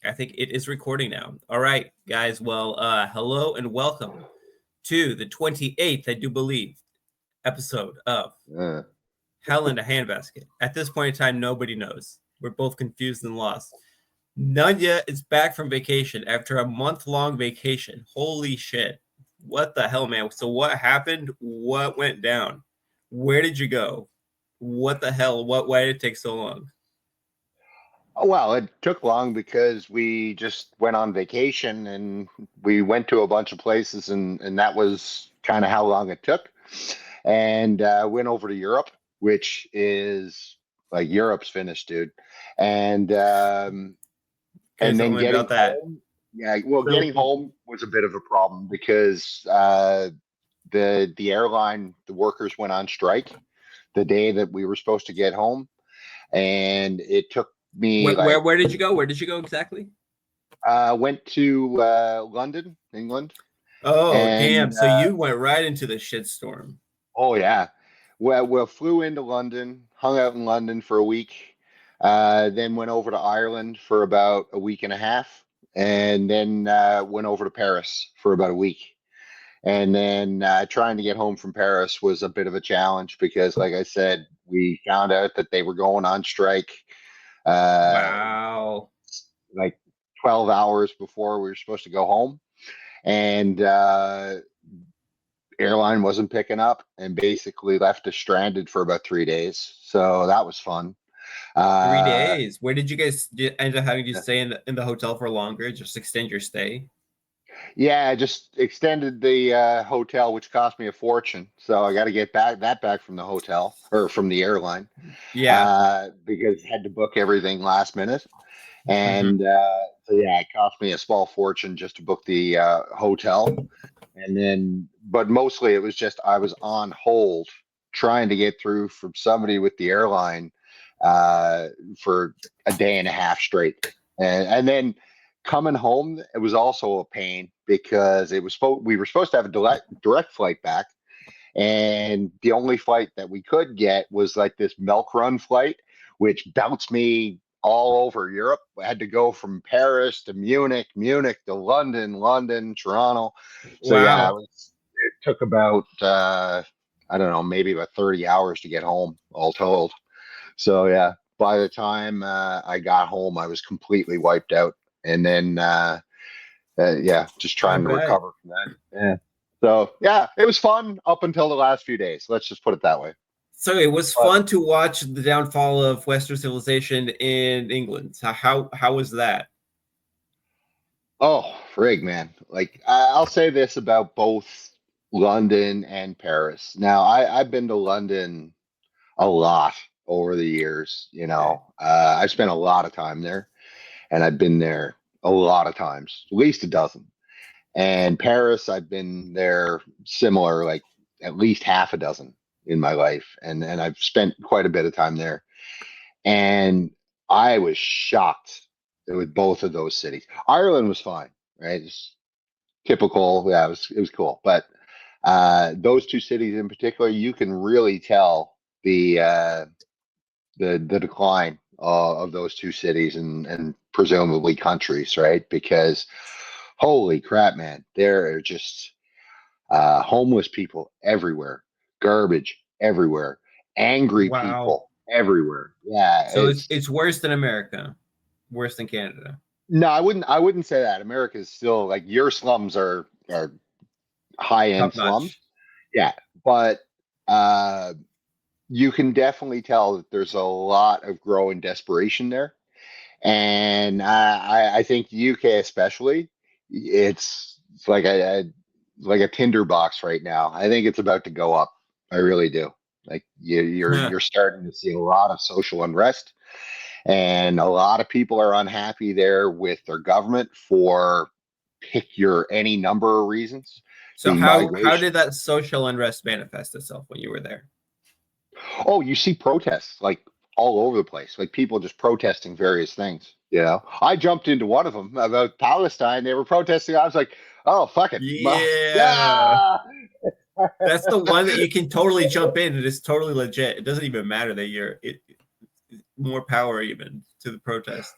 I think it is recording now. All right, guys. Well, hello and welcome to the 28th, I do believe, episode of Hell in a Handbasket. At this point in time, nobody knows. We're both confused and lost. Nunya is back from vacation after a month-long vacation. Holy shit. What the hell, man? So what happened? What went down? Where did you go? What the hell? Why did it take so long? Oh, well, it took long because we just went on vacation and we went to a bunch of places, and that was kind of how long it took. And went over to Europe, which is like Europe's finished, dude. And Okay, and tell then me getting about that. home, yeah, well, So, getting home was a bit of a problem because the airline, the workers went on strike the day that we were supposed to get home, and it took me like where did you go? Where did you go exactly? went to London, England, Oh, damn. and So you went right into the shitstorm. oh yeah, well, we flew into London, hung out in London for a week, then went over to Ireland for about a week and a half, and then went over to Paris for about a week. And then trying to get home from Paris was a bit of a challenge because, like I said, we found out that they were going on strike uh, Wow. like 12 hours before we were supposed to go home. And airline wasn't picking up and basically left us stranded for about 3 days. So that was fun. Three Uh, days. Where did you guys end up having to stay in the hotel for longer? Just extend your stay? yeah, I just extended the hotel, which cost me a fortune. So I got to get back from the hotel or from the airline Yeah. because I had to book everything last minute. Hmm. And so yeah, it cost me a small fortune just to book the hotel. And then, but mostly it was just I was on hold trying to get through from somebody with the airline uh, for a day and a half straight. And then coming home, it was also a pain because we were supposed to have a direct flight back. And the only flight that we could get was like this milk run flight, which bounced me all over Europe. I had to go from Paris to Munich, Munich to London, London, Toronto. So yeah, Wow. it took about I don't know, maybe about 30 hours to get home, all told. So yeah, by the time I got home, I was completely wiped out, and then yeah, just I trying to bet. recover from that. Yeah. So yeah, it was fun up until the last few days. Let's just put it that way. So it was But fun to watch the downfall of Western civilization in England. So how was that? oh, frig, man! Like I'll say this about both London and Paris. Now I've been to London a lot over the years. Okay. I've spent a lot of time there, and I've been there a lot of times, at least a dozen. And Paris, I've been there similar, like at least half a dozen in my life, and I've spent quite a bit of time there. And I was shocked with both of those cities. Ireland was fine, right? It's typical, yeah, it was cool. But those two cities in particular, you can really tell the decline of those two cities and presumably countries, right? Because holy crap, man, there are just homeless people everywhere, garbage everywhere, angry Wow. people everywhere. Yeah, So it's worse than America, worse than Canada. no, I wouldn't say that. America is still like your slums are high Top end slums. notch. Yeah, but uh, you can definitely tell that there's a lot of growing desperation there. And I think UK especially, it's like a tinderbox right now. I think it's about to go up. I really do. Like you're starting to see a lot of social unrest, and a lot of people are unhappy there with their government for pick your any number of reasons. So The how did migration. that social unrest manifest itself when you were there? Oh, you see protests like all over the place, like people just protesting various things. I jumped into one of them about Palestine. They were protesting. I was like, oh, fuck it. Yeah. Yeah. That's the one that you can totally jump in and it's totally legit. It doesn't even matter that more power even to the protest.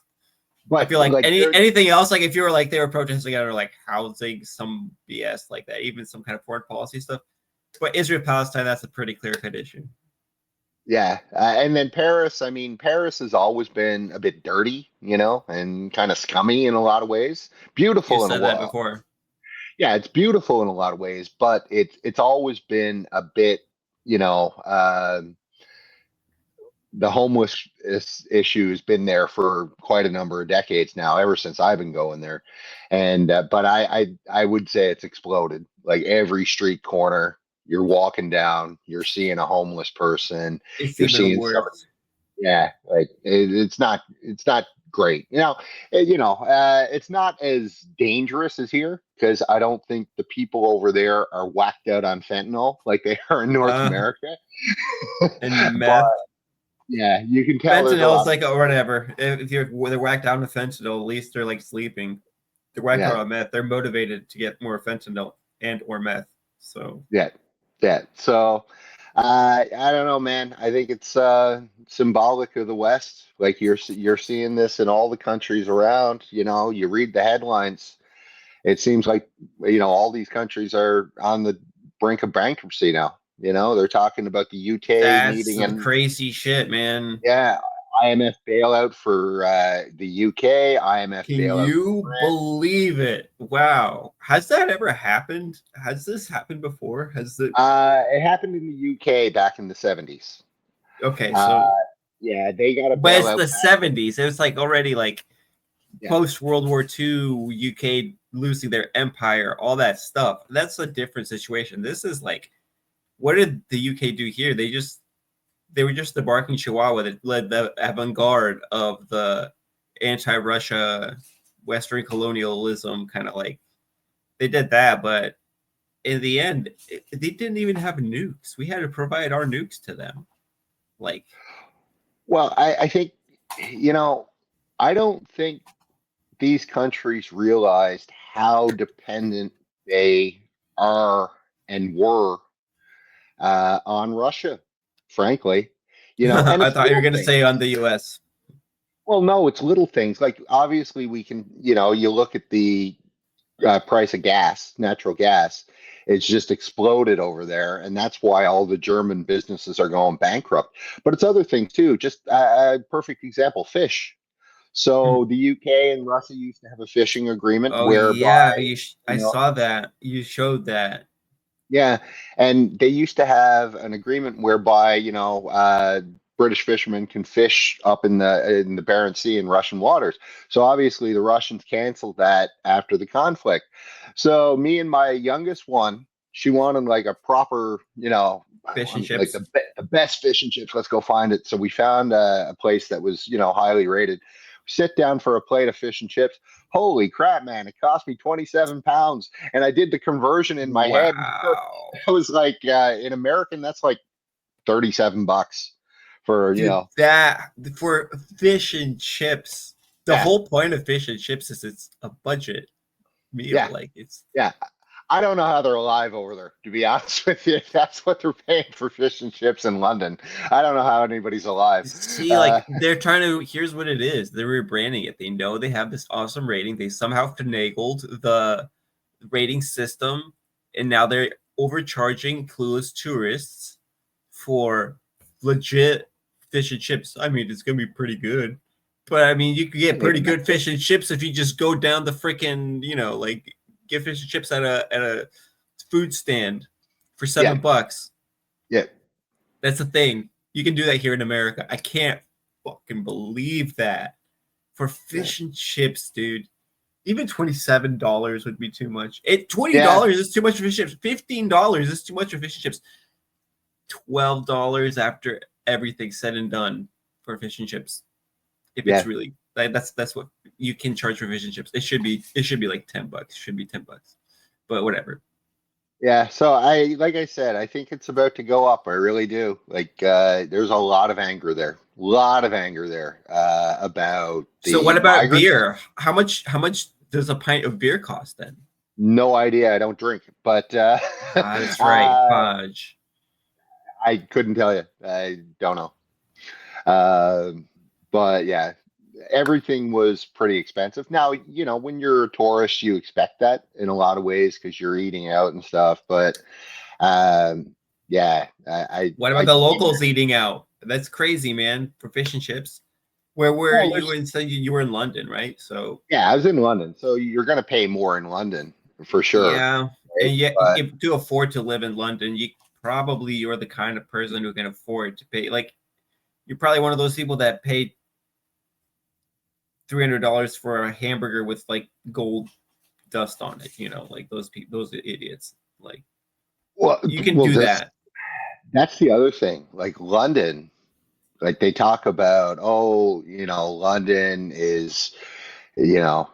But I feel like, like anything else, like if you were like they were protesting or like housing, some BS like that, even some kind of foreign policy stuff. But Israel Palestine, that's a pretty clear cut issue. yeah, and then Paris. I mean, Paris has always been a bit dirty, and kind of scummy in a lot of ways. You Beautiful in a said that lot. before. Yeah, it's beautiful in a lot of ways, but it's always been a bit, you know, the homeless issue has been there for quite a number of decades now, ever since I've been going there. And but I would say it's exploded. Like every street corner you're walking down, you're seeing a homeless person. It's You're even seeing somebody. worse. Yeah, like it's not great. It's not as dangerous as here because I don't think the people over there are whacked out on fentanyl like they are in North Uh, America. and But meth. yeah, you can tell there's a Fentanyl lot is like, or whatever. If they're whacked down with fentanyl, at least they're like sleeping. They're whacked out yeah, on meth. They're motivated to get more fentanyl and or meth. So yeah, yeah. So I don't know, man. I think it's symbolic of the West. Like you're seeing this in all the countries around. You read the headlines. It seems like all these countries are on the brink of bankruptcy now. They're talking about the UK that's needing some an crazy shit, man. yeah IMF bailout for the UK, IMF Can bailout for you France. believe it? Wow. Has that ever happened? Has this happened before? Has it? It happened in the UK back in the 70s. Okay, Uh, so yeah, they got a but it's bailout. the 70s. It was like already like Yeah. post World War II, UK losing their empire, all that stuff. That's a different situation. This is like, what did the UK do here? They were just the barking chihuahua that led the avant-garde of the anti-Russia Western colonialism kind of like they did that, but in the end, they didn't even have nukes. We had to provide our nukes to them. Like, Well, I think, I don't think these countries realized how dependent they are and were on Russia, frankly. And I it's thought you were little going to things. say on the US. Well, no, it's little things. Like obviously, we can, you look at the price of gas, natural gas. It's just exploded over there, and that's why all the German businesses are going bankrupt. But it's other things too. Just a perfect example: fish. So the UK and Russia used to have a fishing agreement Oh whereby, yeah, you I know, saw that. You showed that. yeah, and they used to have an agreement whereby, British fishermen can fish up in the Barents Sea in Russian waters. So obviously the Russians canceled that after the conflict. So me and my youngest one, she wanted like a proper, I Fish and want like chips. the best fish and chips. Let's go find it. So we found a place that was, highly rated. Sit down for a plate of fish and chips. Holy crap, man! It cost me 27 pounds, and I did the conversion in my head. Wow. It was like in American, that's like $37 for Dude, that for fish and chips, the yeah, whole point of fish and chips is it's a budget meal. yeah, Like it's yeah. I don't know how they're alive over there, to be honest with you. That's what they're paying for fish and chips in London. I don't know how anybody's alive. see, Uh, like they're trying to. Here's what it is: they're rebranding it. They know they have this awesome rating. They somehow finagled the rating system, and now they're overcharging clueless tourists for legit fish and chips. I mean, it's gonna be pretty good. But I mean, you could get pretty good fish and chips if you just go down the freaking, like get fish and chips at a food stand for yeah, $7. yeah, That's the thing. You can do that here in America. I can't fucking believe that for yeah, fish and chips, dude. Even $27 would be too much. $20 yeah, is too much for fish and chips. $15 is too much for fish and chips. $12 after everything's said and done for fish and chips. If yeah. it's really like that's what you can charge for fish and chips. It should be like $10. It should be $10. But whatever. Yeah, so like I said, I think it's about to go up. I really do. Like, there's a lot of anger there, about So what the about migrants. beer? How much does a pint of beer cost then? No idea. I don't drink, but Ah, that's right, fudge. I couldn't tell you. I don't know. Uh, but yeah, everything was pretty expensive. Now, when you're a tourist, you expect that in a lot of ways because you're eating out and stuff. But yeah, What I about the can't. locals eating out? That's crazy, man. For fish and chips. Where were Well, you? You were in London, right? So yeah, I was in London, so you're going to pay more in London for sure, yeah, right? and yet But if to afford to live in London, you're the kind of person who can afford to pay. Like you're probably one of those people that paid $300 for a hamburger with like gold dust on it. Like those people, those idiots. Like well, you can well, do that. that's the other thing. Like London, like they talk about, oh, London is, the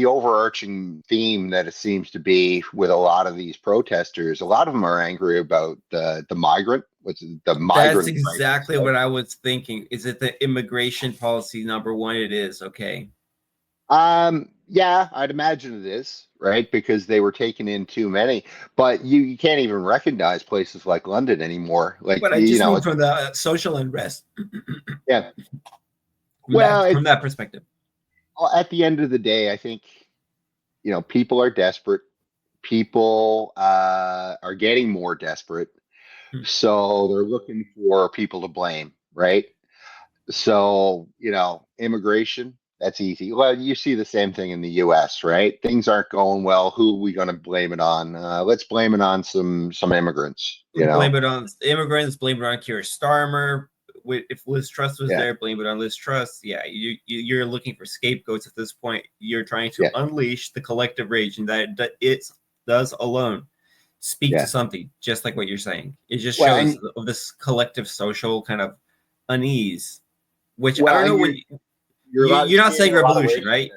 overarching theme that it seems to be with a lot of these protesters. A lot of them are angry about the migrant, what's the That's migrant crisis. exactly Like, what I was thinking. Is it the immigration policy number one? It is. Okay. yeah, I'd imagine it is, right? Because they were taking in too many, but you can't even recognize places like London anymore. Like, But I just mean from the social unrest. yeah. from Well, that from that perspective. at the end of the day, I think, people are desperate. People are getting more desperate. Hmm. So they're looking for people to blame, right? So, immigration, that's easy. Well, you see the same thing in the US, right? Things aren't going well. Who are we going to blame it on? Let's blame it on some immigrants, Blame it on immigrants. Blame it on Keir Starmer. If Liz Truss was Yeah, there, blame it on Liz Truss. Yeah, you're looking for scapegoats at this point. You're trying to yeah, unleash the collective rage, and that it does alone speak to yeah. something, just like what you're saying. It just Well, shows of this collective social kind of unease, which I well, don't know and when you're you're not seeing saying a lot of revolution, racism. right?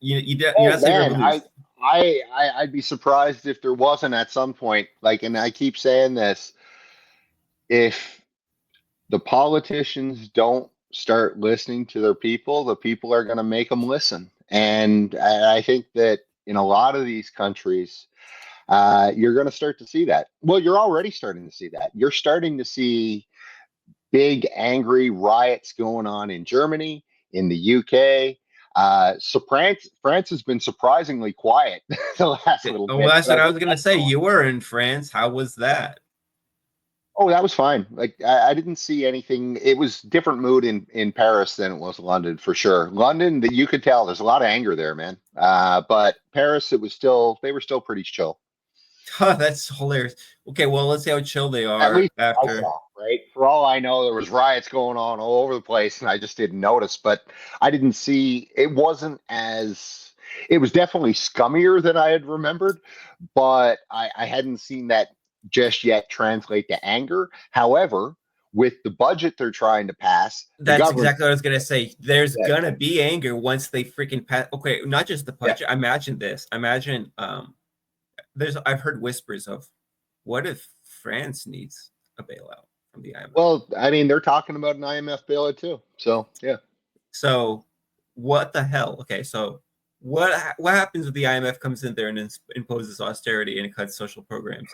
You're Oh not saying man, revolution. I'd be surprised if there wasn't at some point. Like, and I keep saying this, if the politicians don't start listening to their people, the people are going to make them listen. And I think that in a lot of these countries, you're going to start to see that. Well, you're already starting to see that. You're starting to see big angry riots going on in Germany, in the UK. So France has been surprisingly quiet the last little Oh, well, bit, that's but what I I think was gonna that's say. going. You were in France. How was that? Oh, that was fine. Like I didn't see anything. It was different mood in Paris than it was London for sure. London, that you could tell there's a lot of anger there, man. But Paris, they were still pretty chill. That's hilarious. Okay, well, let's see how chill they At are least I after. saw, right? For all I know, there was riots going on all over the place, and I just didn't notice. But I didn't see. It wasn't as. It was definitely scummier than I had remembered, but I hadn't seen that just yet translate to anger. However, with the budget they're trying to pass, the That's government. exactly what I was gonna say. There's Yeah, gonna be anger once they freaking pass. Okay, not just the yeah. budget. Imagine this. Imagine I've heard whispers of what if France needs a bailout from the IMF. Well, I mean, they're talking about an IMF bailout too. So yeah. So what the hell? Okay, so what happens if the IMF comes in there and imposes austerity and cuts social programs?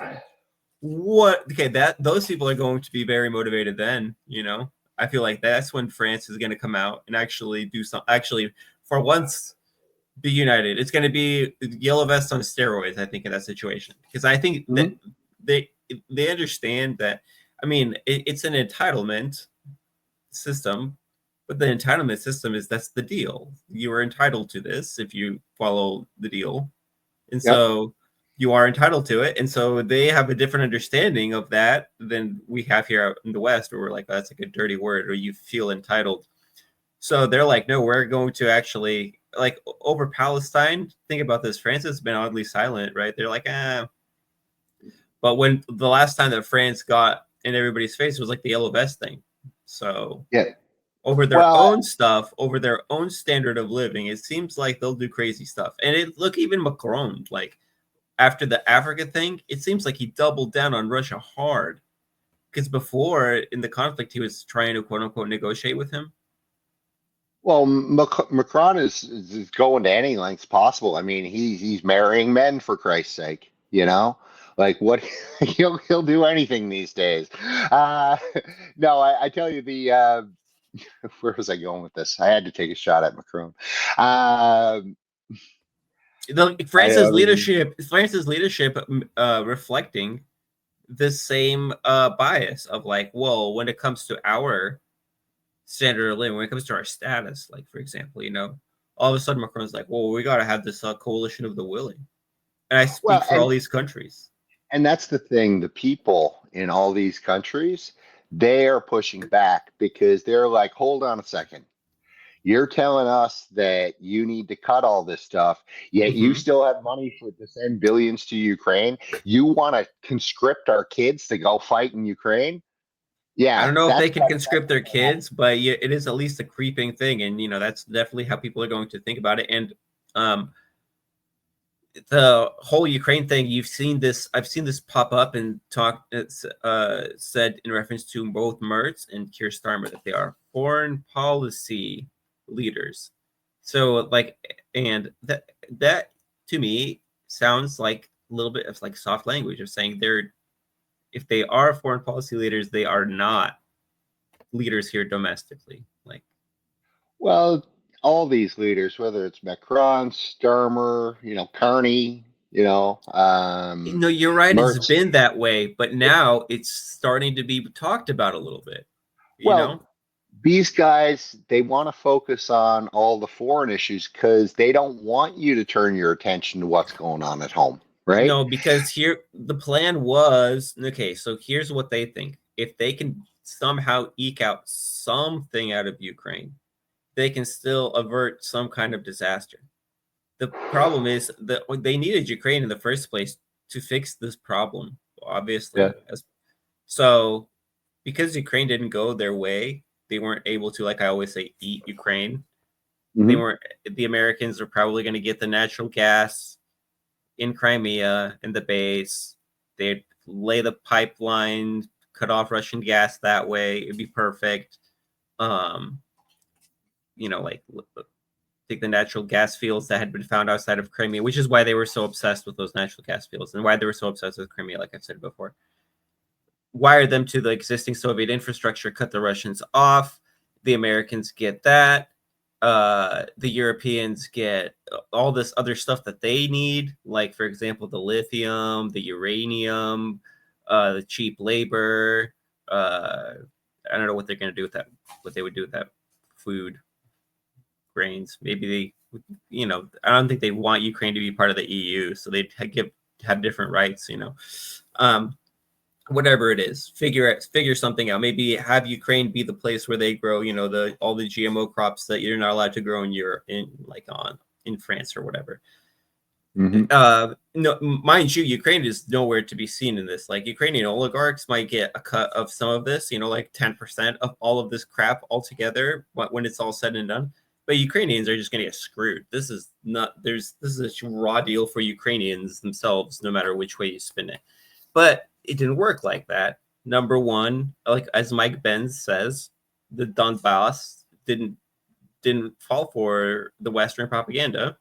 What? Okay, that those people are going to be very motivated. Then I feel like that's when France is going to come out and actually do some. Actually, for once, be united. It's going to be yellow vest on steroids. I think in that situation because I think that they they understand that. I mean, it's an entitlement system, but the entitlement system that's the deal. You are entitled to this if you follow the deal, and Yep. so you are entitled to it. And so they have a different understanding of that than we have here in the West, where we're like, oh, that's like a dirty word, or you feel entitled. So they're like, no, we're going to actually like over Palestine. Think about this. France has been oddly silent, right? They're like, ah. But when the last time that France got in everybody's face was like the yellow vest thing. So Yeah. over their Well, own stuff, over their own standard of living, it seems like they'll do crazy stuff. And look, even Macron, like after the Africa thing, it seems like he doubled down on Russia hard. Because before in the conflict, he was trying to quote unquote negotiate with him. well, Macron is going to any lengths possible. I mean, he's marrying men for Christ's sake. Like what he'll do anything these days. No, I tell you where was I going with this? I had to take a shot at Macron. Um, France's leadership reflecting the same bias of like, well, when it comes to our standard of living, when it comes to our status, like for example, all of a sudden Macron's like, well, we got to have this coalition of the willing, and I speak well, for all these countries. and that's the thing. The people in all these countries, they are pushing back because they're like, hold on a second. You're telling us that you need to cut all this stuff, yet you still have money to send billions to Ukraine. You want to conscript our kids to go fight in Ukraine? Yeah, I don't know if they can conscript their kids, but yeah, it is at least a creeping thing, and that's definitely how people are going to think about it. And the whole Ukraine thing, I've seen this pop up and said in reference to both Merz and Keir Starmer that they are foreign policy leaders. So like, and that to me sounds like a little bit of like soft language of saying if they are foreign policy leaders, they are not leaders here domestically. Like, well, all these leaders, whether it's Macron, Starmer, Carney, you're right. Merz. It's been that way, but now it's starting to be talked about a little bit. These guys, they want to focus on all the foreign issues because they don't want you to turn your attention to what's going on at home, right? No, because here the plan was, okay, so here's what they think. If they can somehow eke out something out of Ukraine, they can still avert some kind of disaster. The problem is that they needed Ukraine in the first place to fix this problem, obviously. Yeah. So because Ukraine didn't go their way, they weren't able to, like I always say, eat Ukraine. The Americans are probably going to get the natural gas in Crimea in the base. They'd lay the pipeline, cut off Russian gas that way. It'd be perfect. Like take the natural gas fields that had been found outside of Crimea, which is why they were so obsessed with those natural gas fields and why they were so obsessed with Crimea, like I've said before. Wire them to the existing Soviet infrastructure, cut the Russians off. The Americans get that. The Europeans get all this other stuff that they need, like, for example, the lithium, the uranium, the cheap labor. I don't know what they're going to do with that, what they would do with that food, grains. Maybe I don't think they want Ukraine to be part of the EU, so they'd have different rights, whatever it is, figure something out. Maybe have Ukraine be the place where they grow, all the GMO crops that you're not allowed to grow in Europe, in France or whatever. No, mind you, Ukraine is nowhere to be seen in this. Like, Ukrainian oligarchs might get a cut of some of this, like 10% of all of this crap altogether when it's all said and done. But Ukrainians are just going to get screwed. This is a raw deal for Ukrainians themselves, no matter which way you spin it. But it didn't work like that. Number one, like as Mike Benz says, the Donbass didn't fall for the Western propaganda,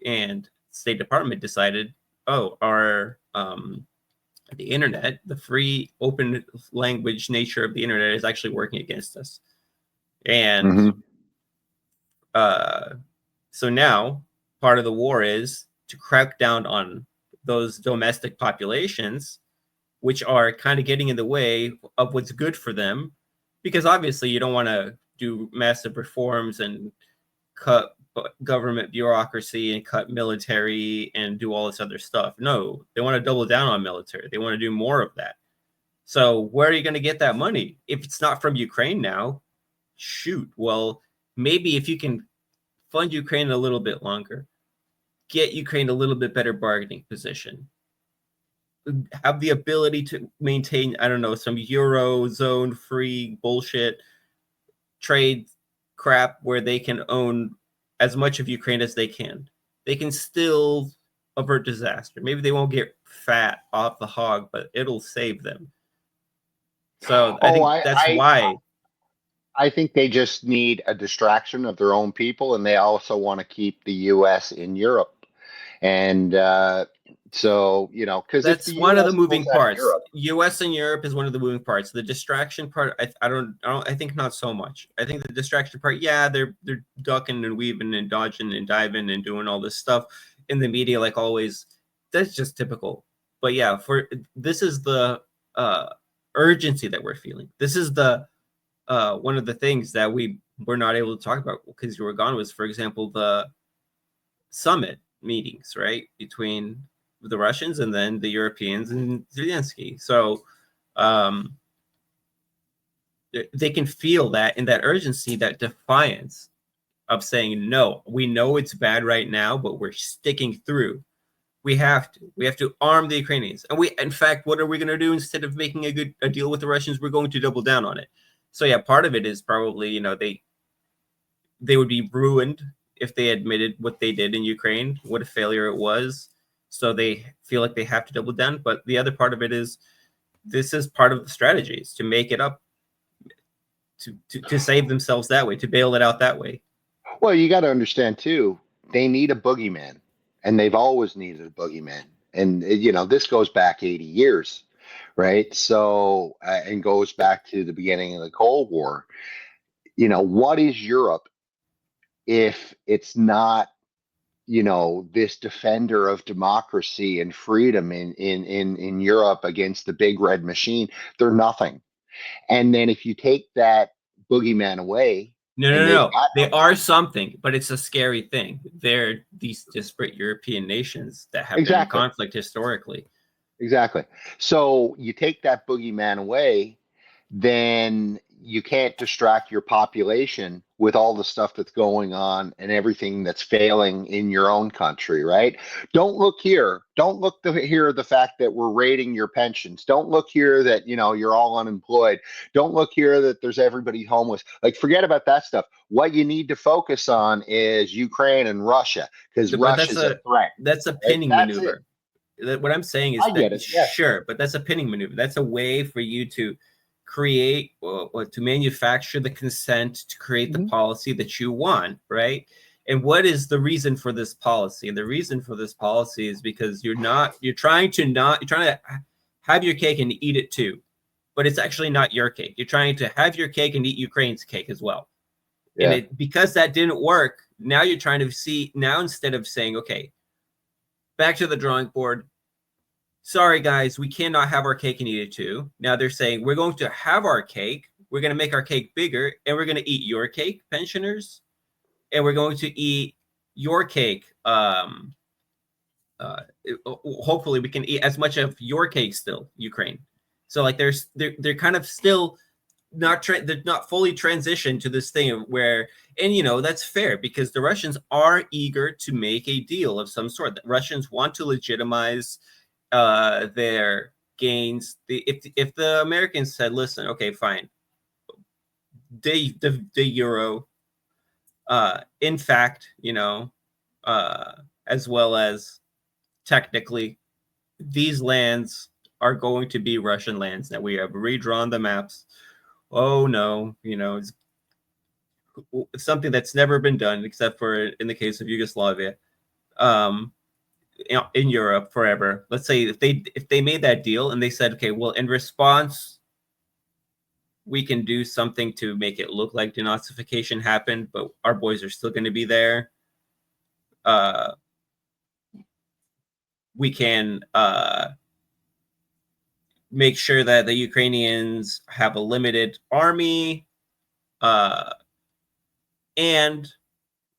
and State Department decided, the internet, the free open language nature of the internet is actually working against us. And so now part of the war is to crack down on those domestic populations, which are kind of getting in the way of what's good for them, because obviously you don't want to do massive reforms and cut government bureaucracy and cut military and do all this other stuff. No, they want to double down on military. They want to do more of that. So where are you going to get that money? If it's not from Ukraine now, shoot. Well, maybe if you can fund Ukraine a little bit longer, get Ukraine a little bit better bargaining position, have the ability to maintain, I don't know, some Eurozone free bullshit trade crap where they can own as much of Ukraine as they can. They can still avert disaster. Maybe they won't get fat off the hog, but it'll save them. So I think that's why. I think they just need a distraction of their own people, and they also want to keep the U.S. in Europe. And So, you know, because if That's the one of the US moving pulls out of parts. Europe, U.S. and Europe is one of the moving parts. The distraction part, I think not so much. I think the distraction part, yeah, they're ducking and weaving and dodging and diving and doing all this stuff in the media, like always. That's just typical. But yeah, this is the urgency that we're feeling. This is the one of the things that we were not able to talk about because you were gone was, for example, the summit meetings, right, between the Russians and then the Europeans and Zelensky. So they can feel that in that urgency, that defiance of saying, no, we know it's bad right now, but we're sticking through. We have to arm the Ukrainians. And in fact, what are we going to do instead of making a deal with the Russians? We're going to double down on it. So yeah, part of it is probably, they would be ruined if they admitted what they did in Ukraine, what a failure it was. So they feel like they have to double down. But the other part of it is, this is part of the strategies to make it up, to save themselves that way, to bail it out that way. well, you got to understand too, they need a boogeyman, and they've always needed a boogeyman. And you know, this goes back 80 years, right? So, and goes back to the beginning of the Cold War. You know, what is Europe if it's not, you know, this defender of democracy and freedom in Europe against the big red machine? They're nothing. And then if you take that boogeyman away, and they've No. got They no are something, but it's a scary thing. They're these disparate European nations that have been in exactly, conflict historically. exactly. So you take that boogeyman away, then you can't distract your population with all the stuff that's going on and everything that's failing in your own country, right? Don't look here. Don't look here the fact that we're raiding your pensions. Don't look here that, you know, you're all unemployed. Don't look here that there's everybody homeless. Like, forget about that stuff. What you need to focus on is Ukraine and Russia, because But that's Russia's a threat. a Right? pinning That's it. maneuver. What I'm saying is I get that, it. Yeah. sure, but that's a pinning maneuver. That's a way for you to create or to manufacture the consent to create the policy that you want, right? And what is the reason for this policy? And the reason for this policy is because you're trying to have your cake and eat it too, but it's actually not your cake. You're trying to have your cake and eat Ukraine's cake as well. Yeah. And because that didn't work, now you're trying to see, now instead of saying, okay, back to the drawing board. Sorry, guys, we cannot have our cake and eat it too. Now they're saying, we're going to have our cake. We're going to make our cake bigger, and we're going to eat your cake, pensioners, and we're going to eat your cake. Hopefully we can eat as much of your cake still, Ukraine. So like they're kind of still they're not fully transitioned to this thing where, and you know, that's fair because the Russians are eager to make a deal of some sort. The Russians want to legitimize their gains. If the Americans said, listen, okay, fine, the euro, in fact, you know, as well as technically, these lands are going to be Russian lands. Now we have redrawn the maps. Oh no, you know, it's something that's never been done except for in the case of Yugoslavia. In Europe forever. Let's say if they made that deal and they said, okay, well, in response, we can do something to make it look like denazification happened, but our boys are still going to be there. We can make sure that the Ukrainians have a limited army, and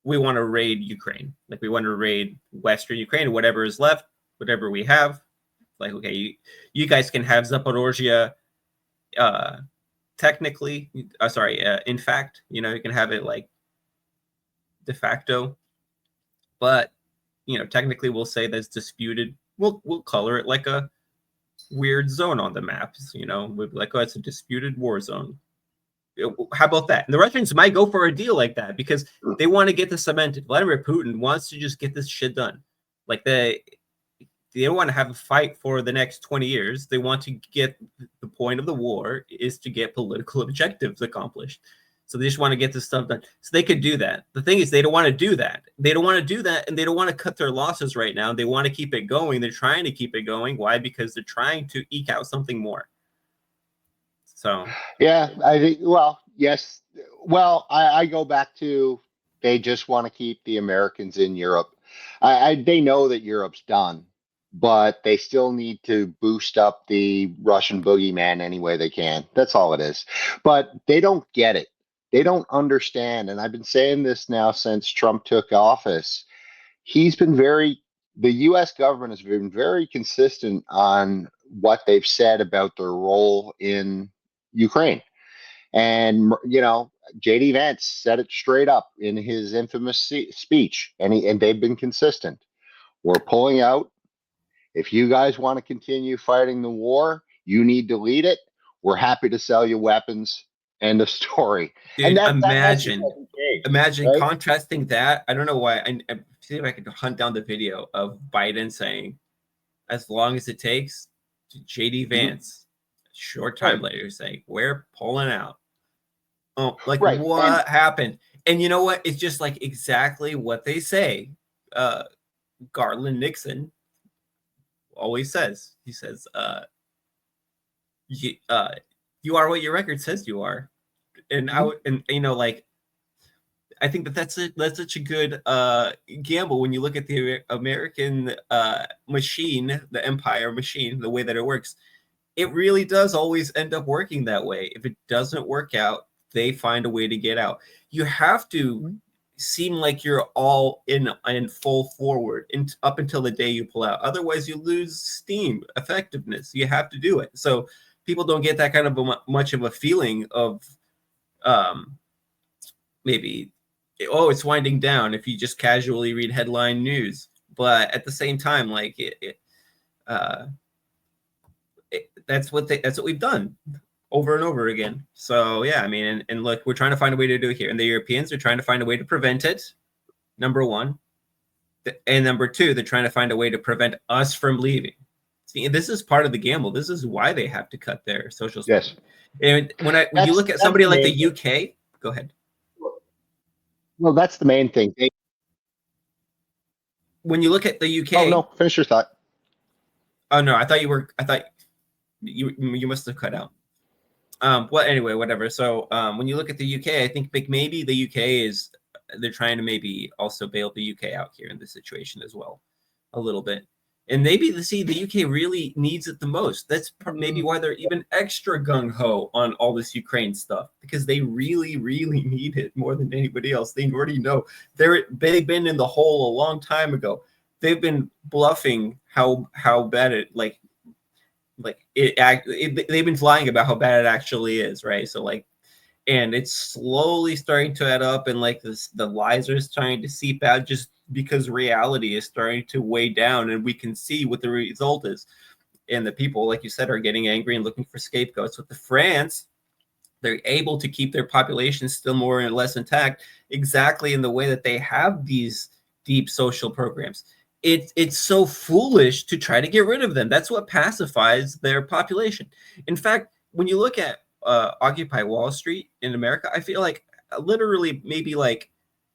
we want to raid Ukraine. Like we want to raid Western Ukraine, whatever is left, whatever we have. Like, okay, you guys can have Zaporozhye. Technically, in fact, you know, you can have it like de facto, but you know, technically, we'll say that's disputed. We'll color it like a weird zone on the maps. You know, we'll be like, oh, it's a disputed war zone. How about that? And the Russians might go for a deal like that because they want to get this cemented. Vladimir Putin wants to just get this shit done. Like they don't want to have a fight for the next 20 years. They want to get the point of the war is to get political objectives accomplished. So they just want to get this stuff done. So they could do that. The thing is, they don't want to do that. They don't want to do that, and they don't want to cut their losses right now. They want to keep it going. They're trying to keep it going. Why? Because they're trying to eke out something more. So Yeah, I think. Well, yes. Well, I go back to they just want to keep the Americans in Europe. They know that Europe's done, but they still need to boost up the Russian boogeyman any way they can. That's all it is. But they don't get it. They don't understand. And I've been saying this now since Trump took office. He's been the US government has been very consistent on what they've said about their role in Ukraine. And, JD Vance said it straight up in his infamous speech, and they've been consistent. We're pulling out. If you guys want to continue fighting the war, you need to lead it. We're happy to sell you weapons. End of story. Dude, and imagine right? contrasting that. I don't know why. I see if I can hunt down the video of Biden saying, "As long as it takes," to JD Vance, short time later saying, "We're pulling out." Oh, like what happened? And you know what? It's just like exactly what they say. Garland Nixon always says. He says, you are what your record says you are. And I think that's such a good gamble when you look at the American machine, the empire machine, the way that it works. It really does always end up working that way. If it doesn't work out, they find a way to get out. You have to seem like you're all in full forward up until the day you pull out. Otherwise, you lose steam, effectiveness. You have to do it. So people don't get that kind of much of a feeling of maybe, it's winding down if you just casually read headline news. But at the same time, like that's what we've done over and over again. So yeah, I mean, and look, we're trying to find a way to do it here, and the Europeans are trying to find a way to prevent it. Number one, and number two, they're trying to find a way to prevent us from leaving. See, this is part of the gamble. This is why they have to cut their social spending. Yes. And when you look at somebody like the UK, go ahead. Well, that's the main thing. When you look at the UK, oh no, finish your thought. Oh no, I thought you must have cut out. Well, anyway, whatever. So when you look at the UK, I think maybe the UK they're trying to maybe also bail the UK out here in this situation as well, a little bit. And maybe the UK really needs it the most. That's maybe why they're even extra gung-ho on all this Ukraine stuff, because they really, really need it more than anybody else. They already know they've been in the hole a long time ago. They've been bluffing how bad it they've been lying about how bad it actually is, right? So and it's slowly starting to add up, and the lies are starting to seep out just because reality is starting to weigh down, and we can see what the result is. And the people, like you said, are getting angry and looking for scapegoats. With France, they're able to keep their population still more or less intact, exactly in the way that they have these deep social programs. It's so foolish to try to get rid of them. That's what pacifies their population. In fact, when you look at Occupy Wall Street in America, I feel like literally maybe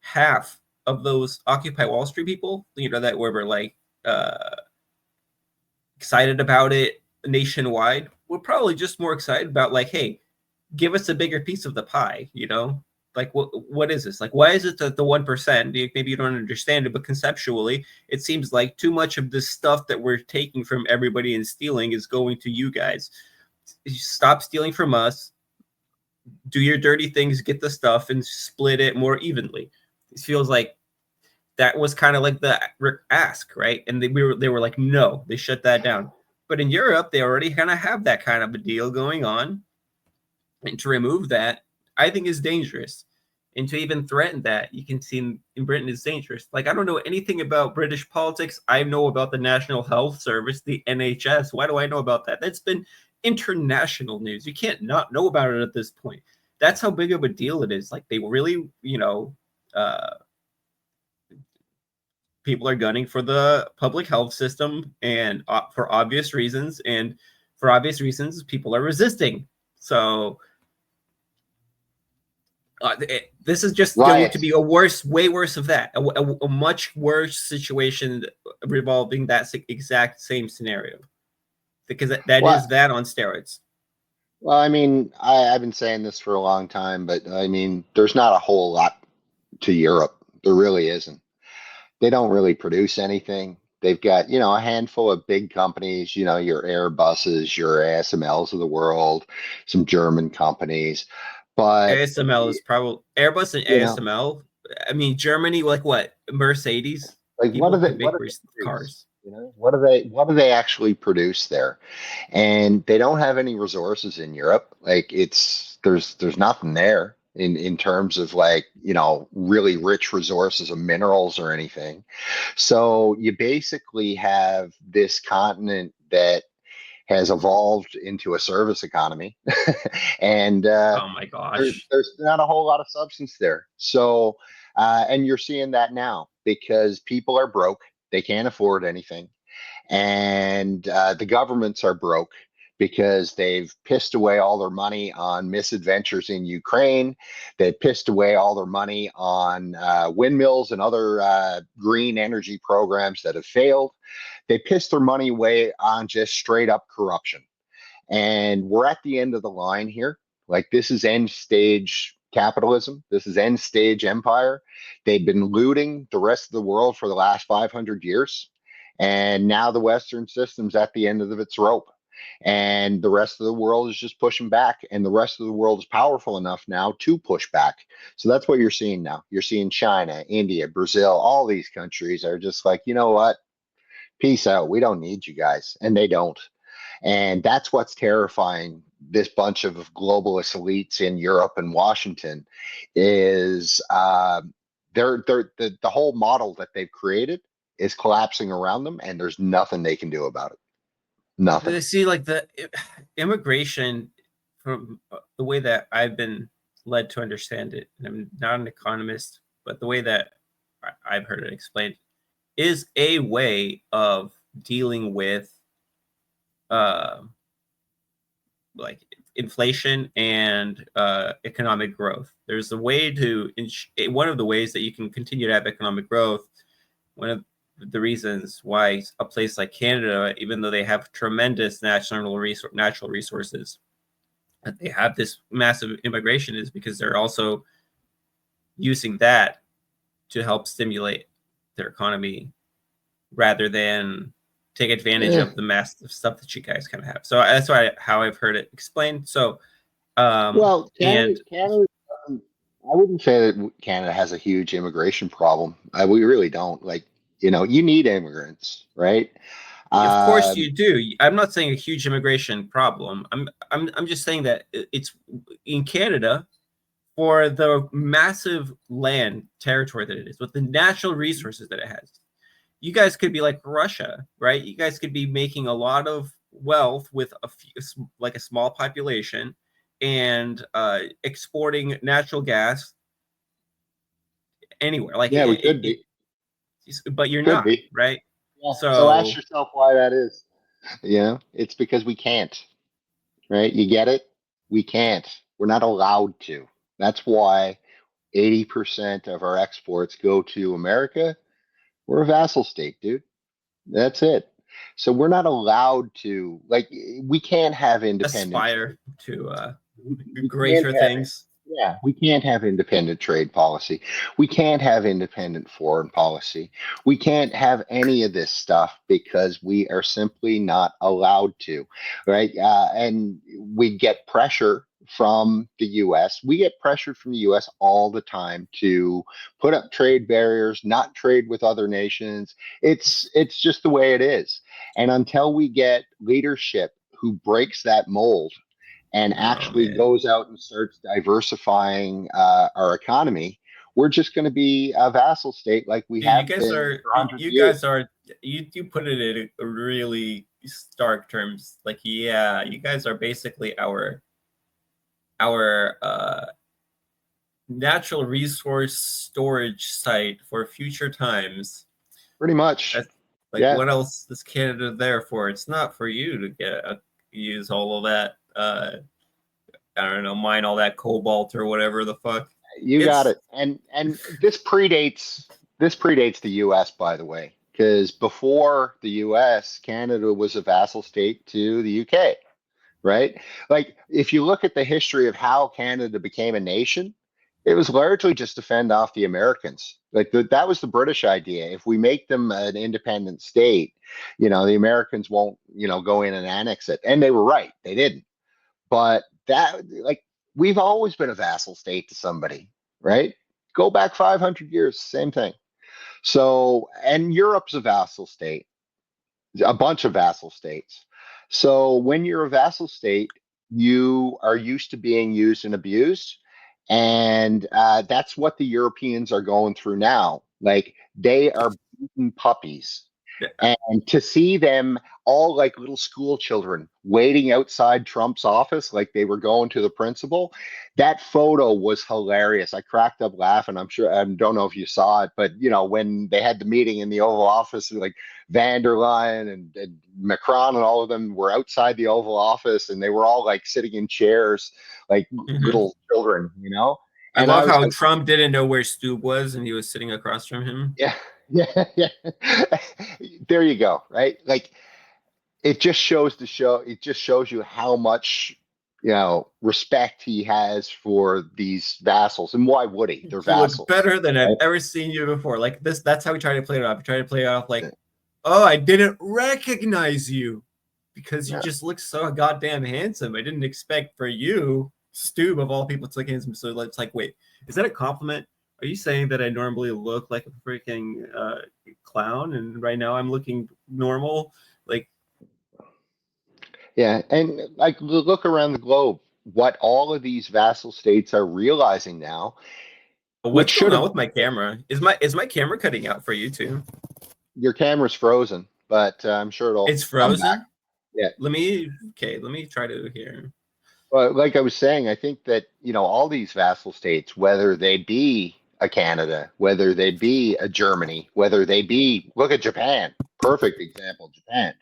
half of those Occupy Wall Street people, that were excited about it nationwide, were probably just more excited about hey, give us a bigger piece of the pie, what is this? Why is it that the 1%, maybe you don't understand it, but conceptually, it seems like too much of this stuff that we're taking from everybody and stealing is going to you guys. Stop stealing from us. Do your dirty things, get the stuff, and split it more evenly. It feels like that was kind of like the ask, right? And they were like, no, they shut that down. But in Europe, they already kind of have that kind of a deal going on. And to remove that, I think is dangerous. And to even threaten that, you can see in Britain is dangerous. I don't know anything about British politics. I know about the National Health Service, the NHS. Why do I know about that? That's been international news. You can't not know about it at this point. That's how big of a deal it is. They really, people are gunning for the public health system, and for obvious reasons. And for obvious reasons, people are resisting. So This is just going to be way worse of that. A much worse situation revolving that exact same scenario, because that is that on steroids. Well, I mean, I've been saying this for a long time, but I mean, there's not a whole lot to Europe. There really isn't. They don't really produce anything. They've got, a handful of big companies, your Airbuses, your ASMLs of the world, some German companies. But ASML is probably Airbus and ASML. I mean, Germany, like what? Mercedes? Like what do they cars? What do they actually produce there? And they don't have any resources in Europe. Like there's nothing there in terms of really rich resources of minerals or anything. So you basically have this continent that has evolved into a service economy, and oh my gosh, there's not a whole lot of substance there. So, and you're seeing that now because people are broke; they can't afford anything, and the governments are broke because they've pissed away all their money on misadventures in Ukraine. They've pissed away all their money on windmills and other green energy programs that have failed. They pissed their money away on just straight up corruption. And we're at the end of the line here. Like this is end stage capitalism. This is end stage empire. They've been looting the rest of the world for the last 500 years. And now the Western system's at the end of its rope. And the rest of the world is just pushing back. And the rest of the world is powerful enough now to push back. So that's what you're seeing now. You're seeing China, India, Brazil, all these countries are just like, you know what? Peace out. We don't need you guys. And they don't. And that's what's terrifying this bunch of globalist elites in Europe and Washington is the whole model that they've created is collapsing around them, and there's nothing they can do about it. Nothing. But see, like the immigration, from the way that I've been led to understand it, and I'm not an economist, but the way that I've heard it explained is a way of dealing with like inflation and economic growth. There's a way to one of the ways that you can continue to have economic growth. One of the reasons why a place like Canada, even though they have tremendous natural resources, they have this massive immigration, is because they're also using that to help stimulate their economy rather than take advantage of the massive stuff that you guys kind of have. So that's how I've heard it explained. So, well, Canada, I wouldn't say that Canada has a huge immigration problem. We really don't. Like, you need immigrants, right? Of course you do. I'm not saying a huge immigration problem. I'm just saying that it's in Canada, for the massive land territory that it is, with the natural resources that it has. You guys could be like Russia, right? You guys could be making a lot of wealth with a small population, and exporting natural gas anywhere. Like, yeah, we could be, but you're not, right? Yeah. So ask yourself why that is. It's because we can't, right? You get it? We can't. We're not allowed to. That's why 80% of our exports go to America. We're a vassal state, dude. That's it. So we're not allowed to, we can't have independent aspire to greater things. Yeah, we can't have independent trade policy. We can't have independent foreign policy. We can't have any of this stuff because we are simply not allowed to, right? And we get pressure from the US. We get pressured from the US all the time to put up trade barriers, not trade with other nations. It's just the way it is. And until we get leadership who breaks that mold and actually goes out and starts diversifying our economy, we're just going to be a vassal state like we have been for 100 years. You put it in a really stark terms. Like, yeah, you guys are basically our natural resource storage site for future times. Pretty much. That's, what else is Canada there for? It's not for you to use all of that. I don't know, mine all that cobalt or whatever the fuck. You got it. And this predates the US, by the way, because before the US, Canada was a vassal state to the UK, right? Like if you look at the history of how Canada became a nation, it was largely just to fend off the Americans. Like that was the British idea. If we make them an independent state, the Americans won't, go in and annex it. And they were right. They didn't. But that, like, we've always been a vassal state to somebody, right? Go back 500 years, same thing. So, and Europe's a vassal state, a bunch of vassal states. So, when you're a vassal state, you are used to being used and abused. And that's what the Europeans are going through now. Like, they are beaten puppies. And to see them all like little school children waiting outside Trump's office, like they were going to the principal, that photo was hilarious. I cracked up laughing. I'm sure, I don't know if you saw it, but when they had the meeting in the Oval Office, like van der Leyen and Macron and all of them were outside the Oval Office, and they were all like sitting in chairs, like little children, I And love was how like, Trump didn't know where Stu was, and he was sitting across from him. yeah, yeah. There you go, right? Like it just shows it just shows you how much respect he has for these vassals. And why would he? They're You look vassals. better than I've Right? ever seen you before. Like this, that's how we try to play it off. We try to play it off like, oh, I didn't recognize you because you just look so goddamn handsome. I didn't expect for you, Stu, of all people, to look handsome. So it's like, wait, is that a compliment? Are you saying that I normally look like a freaking clown, and right now I'm looking normal? Like, Yeah, and like look around the globe, what all of these vassal states are realizing now, which what's should going on have with my camera? Is my camera cutting out for you too? your camera's frozen, but I'm sure it'll It's come back. frozen. Yeah. Let me try to here. Well, like I was saying, I think that, all these vassal states, whether they be a Canada, whether they be a Germany, whether they be, look at Japan, perfect example, Japan.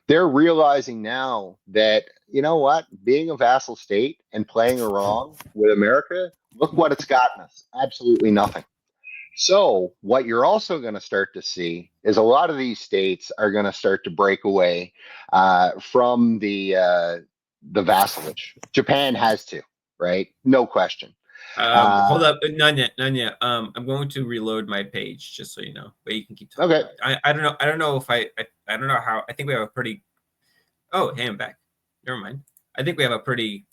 They're realizing now that, you know what, being a vassal state and playing along with America, look what it's gotten us. Absolutely nothing. So, what you're also going to start to see is a lot of these states are going to start to break away from the vassalage. Japan has to, right? No question. Hold up, none yet. I'm going to reload my page just so you know, but you can keep talking. Okay. I don't know. I don't know if I don't know how. I think we have a pretty. Oh, hey, I'm back. Never mind. I think we have a pretty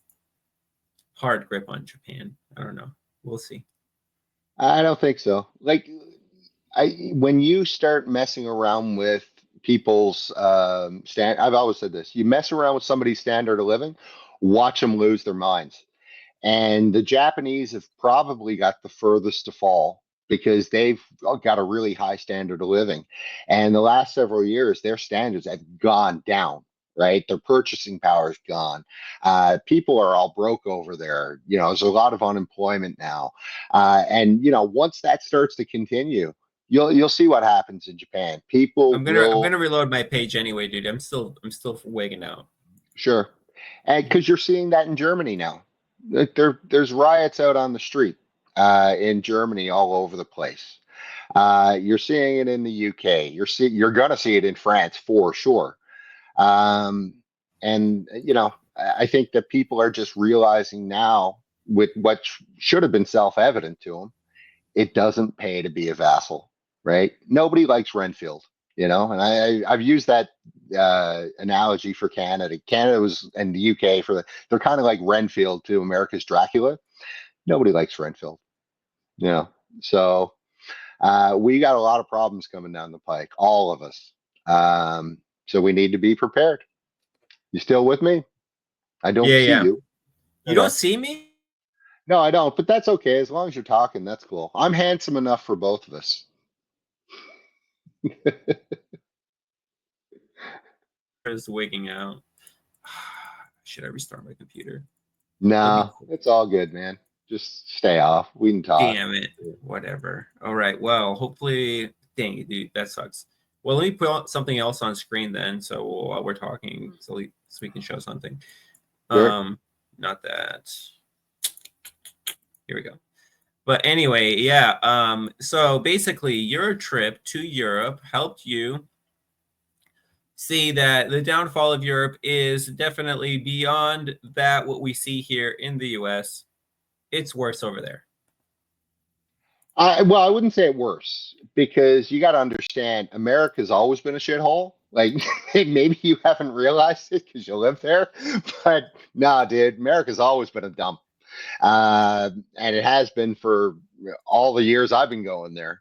hard grip on Japan. I don't know. We'll see. I don't think so. Like, when you start messing around with people's I've always said this: you mess around with somebody's standard of living, watch them lose their minds. And the Japanese have probably got the furthest to fall because they've got a really high standard of living. And the last several years, their standards have gone down, right? Their purchasing power is gone. People are all broke over there. There's a lot of unemployment now. And once that starts to continue, you'll see what happens in Japan. People I'm gonna reload my page anyway, dude. I'm still wigging out. Sure. And because you're seeing that in Germany now. Like there's riots out on the street in Germany all over the place. You're seeing it in the UK. You're gonna see it in France for sure. And I think that people are just realizing now, with what should have been self-evident to them, it doesn't pay to be a vassal, right? Nobody likes Renfield, and I've used that analogy for Canada. Canada was and the UK they're kind of like Renfield to America's Dracula. Nobody likes Renfield, So we got a lot of problems coming down the pike, all of us. So we need to be prepared. You still with me? I don't see you. You don't see me? No, I don't. But that's okay. As long as you're talking, that's cool. I'm handsome enough for both of us. Is wigging out. Should I restart my computer? No, it's all good, man. Just stay off. We can talk. Damn it. Whatever. All right. Well, hopefully, dang it, dude. That sucks. Well, let me put something else on screen then. So while we're talking, so we can show something. Sure. Not that. Here we go. But anyway, yeah. So basically, your trip to Europe helped you see that the downfall of Europe is definitely beyond that what we see here in the US. It's worse over there. Well, I wouldn't say it worse because you got to understand America's always been a shithole. Like maybe you haven't realized it because you live there, but nah, dude, America's always been a dump, and it has been for all the years I've been going there.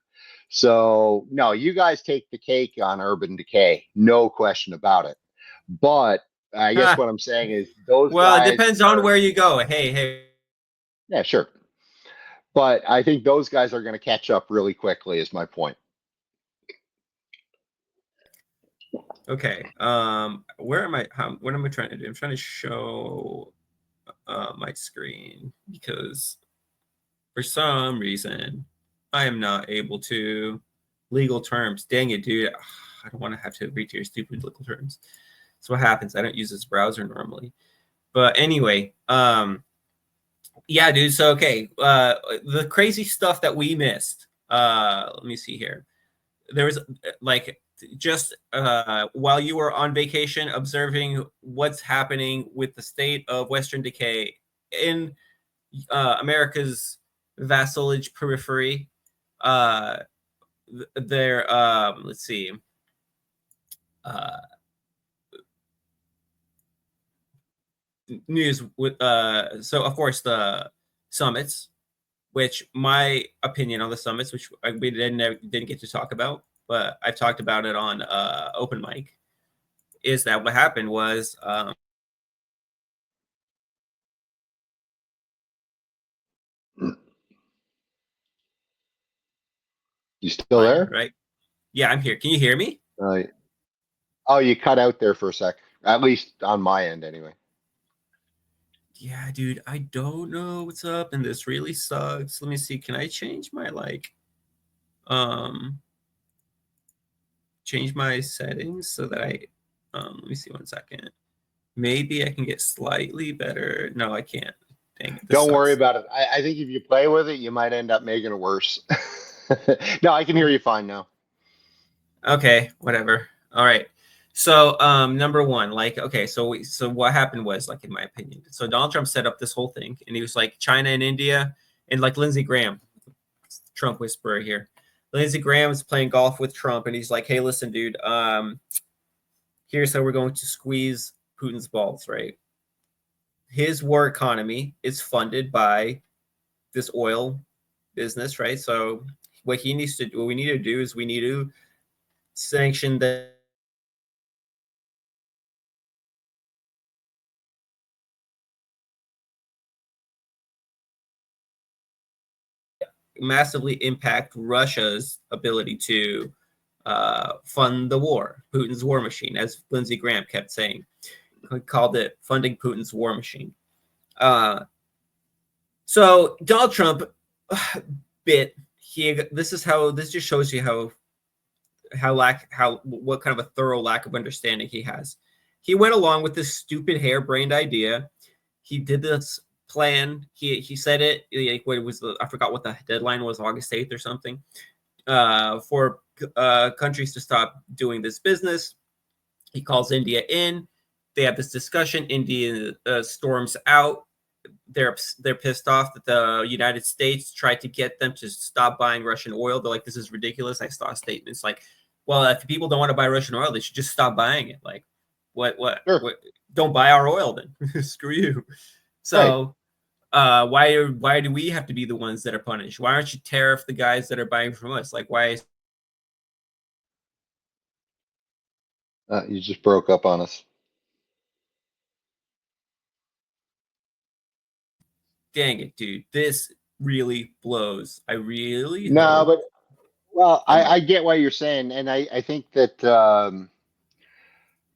So no, you guys take the cake on urban decay, no question about it. But I guess Huh. what I'm saying is those Well, it guys depends on are, where you go. Hey. yeah, sure. But I think those guys are going to catch up really quickly, is my point. Okay. Where am I? What am I trying to do? I'm trying to show my screen because for some reason I am not able to. Legal terms. Dang it, dude. I don't want to have to read to your stupid legal terms. So what happens? I don't use this browser normally. But anyway, yeah, dude. So okay, the crazy stuff that we missed. Let me see here. There was like just while you were on vacation observing what's happening with the state of Western decay in America's vassalage periphery. There, let's see. Uh, News with so of course the summits, which my opinion on the summits, which we didn't get to talk about, but I've talked about it on open mic, is that what happened was You still there? right? Yeah, I'm here. Can you hear me? Oh, you cut out there for a sec. At least on my end, anyway. Yeah, dude, I don't know what's up, and this really sucks. Let me see. Can I change my um change my settings so that I let me see 1 second. Maybe I can get slightly better. No, I can't. Dang it, this Don't worry sucks. about it. I think if you play with it, you might end up making it worse. No, I can hear you fine now. Okay, whatever. All right. So, number one, like, okay, so what happened was, like, in my opinion, so Donald Trump set up this whole thing, and he was like China and India, and like Lindsey Graham, Trump whisperer here. Lindsey Graham is playing golf with Trump, and he's like, "Hey, listen, dude, here's how we're going to squeeze Putin's balls, right? His war economy is funded by this oil business, right? So what he needs to do, what we need to do is we need to sanction the massively impact Russia's ability to fund the war, Putin's war machine, as Lindsey Graham kept saying. He called it funding Putin's war machine. So Donald Trump bit. This just shows you what kind of a thorough lack of understanding he has. He went along with this stupid harebrained idea. He did this plan. He said it. Like, what was I forgot what the deadline was, August 8th or something, for countries to stop doing this business. He calls India in. They have this discussion. India storms out. They're pissed off that the United States tried to get them to stop buying Russian oil. They're like, this is ridiculous. I saw statements like, well, if people don't want to buy Russian oil, they should just stop buying it. Like, what? Sure. Don't buy our oil then. Screw you. So, why do we have to be the ones that are punished? Why aren't you tariff the guys that are buying from us? Like, why? You just broke up on us. Dang it, dude! This really blows. I really No, but well, I'm I get what you're saying, and I think that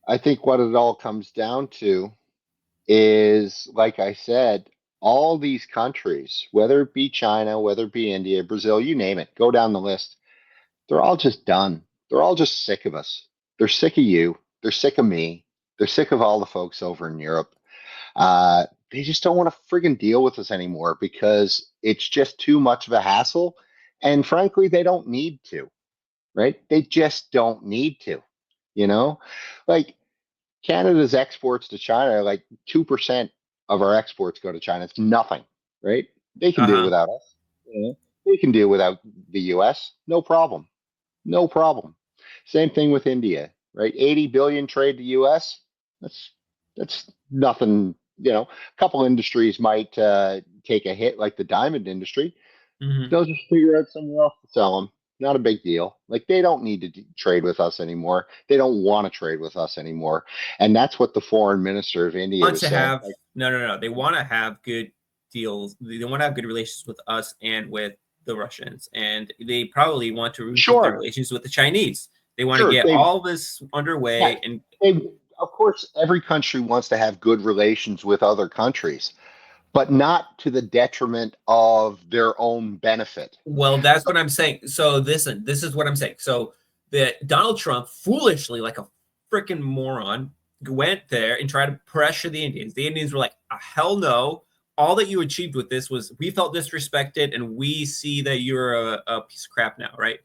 I think what it all comes down to is, like I said, all these countries, whether it be China, whether it be India, Brazil, you name it, go down the list. They're all just done. They're all just sick of us. They're sick of you. They're sick of me. They're sick of all the folks over in Europe. they just don't want to friggin' deal with us anymore because it's just too much of a hassle. And frankly, they don't need to, right? They just don't need to, you know? Like Canada's exports to China are like 2% of our exports go to China. It's nothing, right? They can deal Uh-huh. without us. You know? They can deal without the US. No problem. No problem. Same thing with India, right? 80 billion trade to US. That's that's nothing, you know. A couple industries might take a hit like the diamond industry. Hmm. They'll just figure out somewhere else to sell them. Not a big deal. Like they don't need to trade with us anymore. They don't want to trade with us anymore. And that's what the foreign minister of India Want was to saying. have Like, no. They want to have good deals. They want to have good relations with us and with the Russians, and they probably want to improve their sure, relations with the Chinese. They want to sure. get all this Yeah, underway, and they, of course, every country wants to have good relations with other countries, but not to the detriment of their own benefit. well, that's So, what I'm saying. So listen, this is what I'm saying. So that Donald Trump foolishly, like a freaking moron, went there and tried to pressure the Indians. The Indians were like, hell no. All that you achieved with this was we felt disrespected, and we see that you're a piece of crap now, right?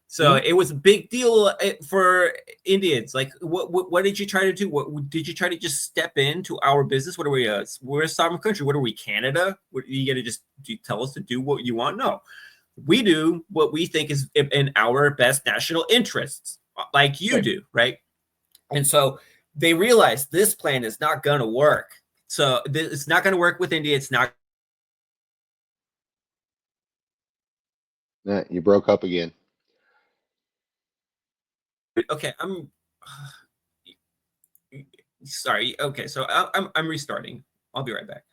So mhm. it was a big deal for Indians. Like, what did you try to do? What did you try to just step into our business? What are we? We're a sovereign country. What are we? Canada? What, you got to just tell us to do what you want? No, we do what we think is in our best national interests, like you Right. do, right? And so they realize this plan is not going to work. So it's not going to work with India. It's not. You broke up again. Okay, I'm sorry. Okay, so I'm restarting. I'll be right back.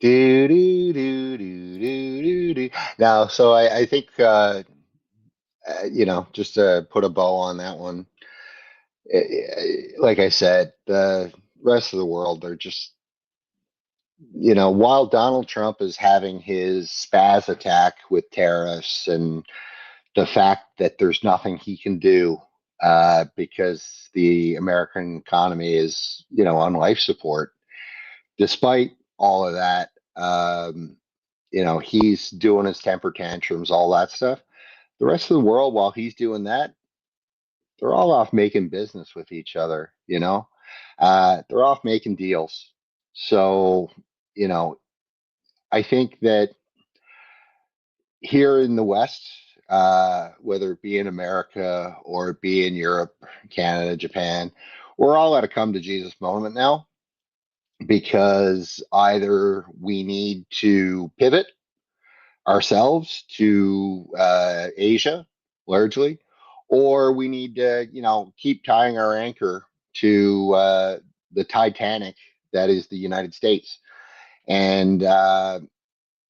Do, do, do, do, do, do, do. Now, so I think, just to put a bow on that one, like I said, the rest of the world, they're just, while Donald Trump is having his spaz attack with tariffs and the fact that there's nothing he can do because the American economy is, on life support, despite all of that, he's doing his temper tantrums, all that stuff. The rest of the world, while he's doing that, they're all off making business with each other, they're off making deals. So, you know, I think that here in the West, whether it be in America or it be in Europe, Canada, Japan, we're all at a come to Jesus moment now because either we need to pivot ourselves to Asia largely, or we need to, keep tying our anchor to the Titanic that is the United States. And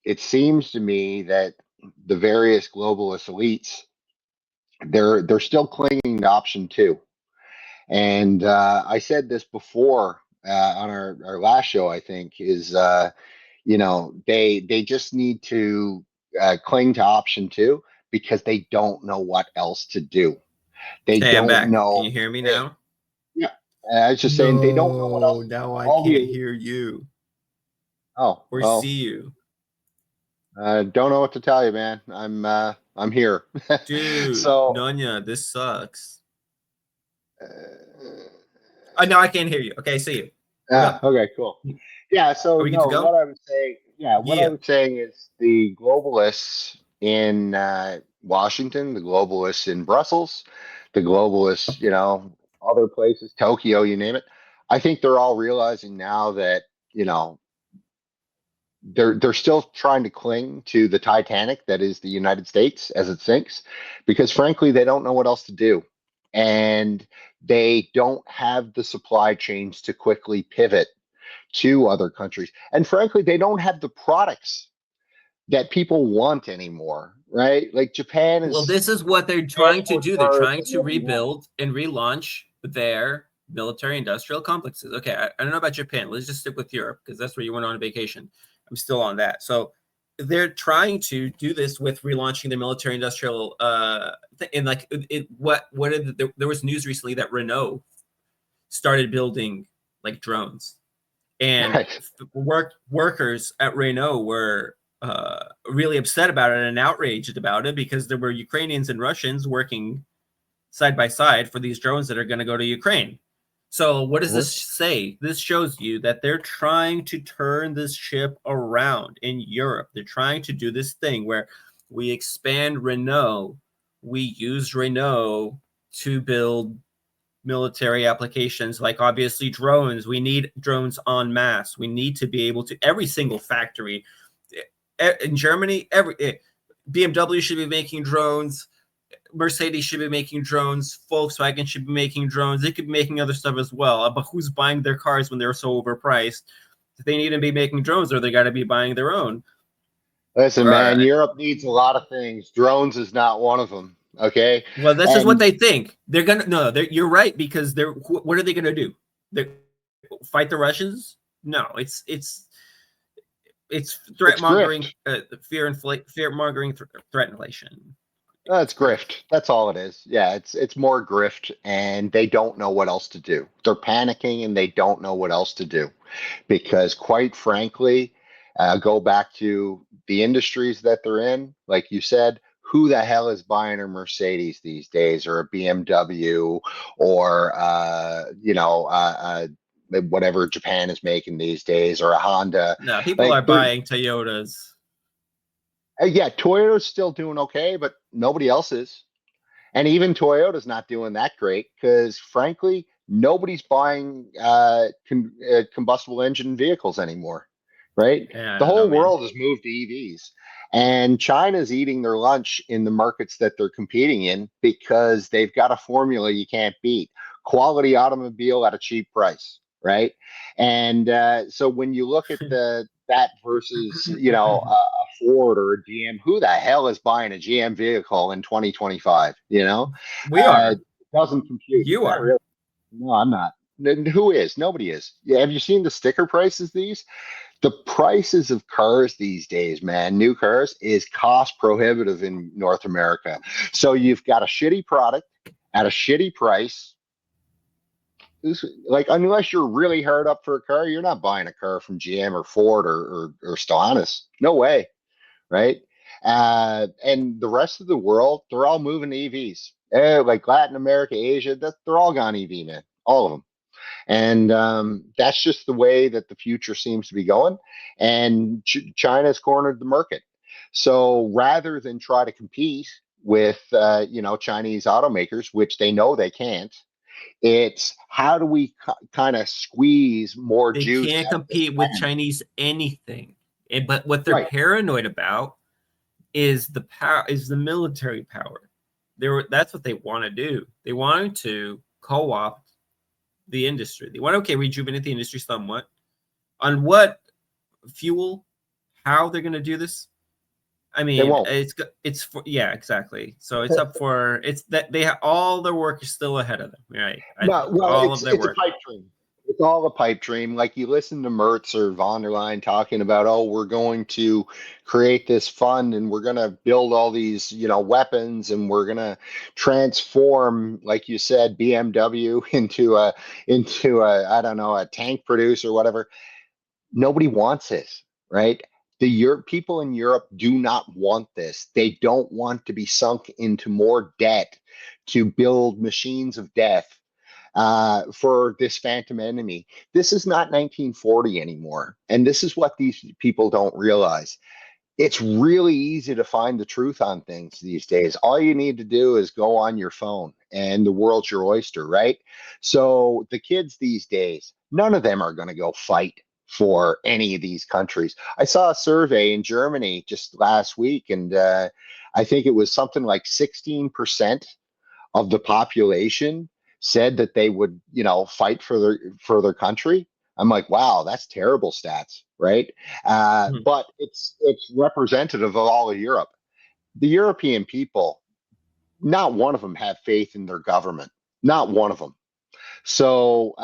it seems to me that the various globalist elites they're still clinging to option two. And I said this before on our last show. I think is they just need to cling to option two because they don't know what else to do. They Hey, I'm don't back. Can know. you hear me eh, now? yeah, I was just saying they don't know what else No, to do. now I All can't the hear you oh or see well, you. don't know what to tell you, man. I'm here. Dude, So Nunya, this sucks. uh, Oh, no, I can't hear you. Okay, see you. What up? okay, cool. Yeah, Are so we good to no, go? what I Yeah. was saying is the globalists in Washington, the globalists in Brussels, the globalists, other places, Tokyo, you name it. I think they're all realizing now that, you know, they're still trying to cling to the Titanic that is the United States as it sinks, because frankly, they don't know what else to do. And they don't have the supply chains to quickly pivot to other countries. And frankly, they don't have the products that people want anymore, right? Like Well, this is what they're trying to transport do. They're cars trying and to whatnot. rebuild and relaunch their military industrial complexes. Okay, I don't know about Japan. Let's just stick with Europe because that's where you went on vacation. I'm still on that. So they're trying to do this with relaunching the military industrial and like there was news recently that Renault started building like drones And workers at Renault were really upset about it and outraged about it because there were Ukrainians and Russians working side by side for these drones that are going to go to Ukraine. So what does this say? This shows you that they're trying to turn this ship around in Europe. They're trying to do this thing where we expand Renault. We use Renault to build military applications, like obviously drones. We need drones en masse. We need to be able to, every single factory in Germany, BMW should be making drones. Mercedes should be making drones. Volkswagen should be making drones. They could be making other stuff as well. But who's buying their cars when they're so overpriced? They need to be making drones, or they got to be buying their own. Listen, man, Europe needs a lot of things. Drones is not one of them. Okay. Well, this is what they think. They're gonna you're right, because what are they gonna do? They fight the Russians? No, it's threat mongering, fear mongering, threat inflation. It's grift. That's all it is. Yeah, it's more grift, and they don't know what else to do. They're panicking and they don't know what else to do, because quite frankly, go back to the industries that they're in. Like you said, who the hell is buying a Mercedes these days, or a BMW, or whatever Japan is making these days, or a Honda? No, people are buying Toyotas. Yeah, Toyota's still doing okay, but nobody else is. And even Toyota's not doing that great because, frankly, nobody's buying combustible engine vehicles anymore, right? Yeah, the whole world has moved to EVs. And China's eating their lunch in the markets that they're competing in because they've got a formula you can't beat. Quality automobile at a cheap price, right? And so when you look at that versus, a Ford or a GM, who the hell is buying a GM vehicle in 2025? We are. It doesn't compute. You are. Really. No, I'm not. Who is? Nobody is. Yeah, have you seen the sticker prices these? The prices of cars these days, man, new cars, is cost prohibitive in North America. So you've got a shitty product at a shitty price. Like, unless you're really hard up for a car, you're not buying a car from GM or Ford or Stellantis. No way, right? And the rest of the world, they're all moving to EVs. Like Latin America, Asia, they're all gone EV, man, all of them. And that's just the way that the future seems to be going. And China's cornered the market. So rather than try to compete with, Chinese automakers, which they know they can't, it's how do we kind of squeeze more juice? They can't compete with Chinese anything. But what they're paranoid about is the power, is the military power. That's what they want to do. They want to co-opt the industry. They want to rejuvenate the industry somewhat. On what fuel? How they're going to do this? I mean, it's for, yeah, exactly. So it's up for, it's that they have all their work is still ahead of them, right? It's a pipe dream. It's all a pipe dream. Like, you listen to Mertz or von der Leyen talking about, we're going to create this fund and we're going to build all these, weapons, and we're going to transform, like you said, BMW into a I don't know, a tank producer or whatever. Nobody wants this, right? The people in Europe do not want this. They don't want to be sunk into more debt to build machines of death for this phantom enemy. This is not 1940 anymore. And this is what these people don't realize. It's really easy to find the truth on things these days. All you need to do is go on your phone and the world's your oyster, right? So the kids these days, none of them are going to go fight for any of these countries. I saw a survey in Germany just last week, and I think it was something like 16% of the population said that they would, fight for their country. I'm like, wow, that's terrible stats, right? But it's representative of all of Europe. The European people, not one of them have faith in their government. Not one of them. So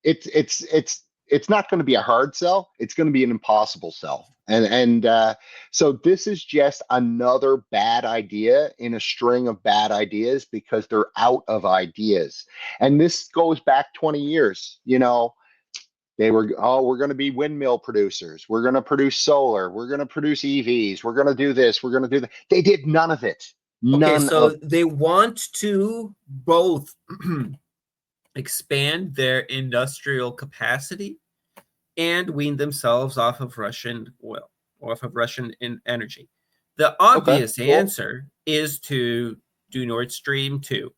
it's not going to be a hard sell. It's going to be an impossible sell. And so this is just another bad idea in a string of bad ideas, because they're out of ideas. And this goes back 20 years. They were, oh, we're going to be windmill producers. We're going to produce solar. We're going to produce EVs. We're going to do this. We're going to do that. They did none of it. Okay, None so of they want to both expand their industrial capacity and wean themselves off of Russian oil, off of Russian energy. The obvious answer is to do Nord Stream 2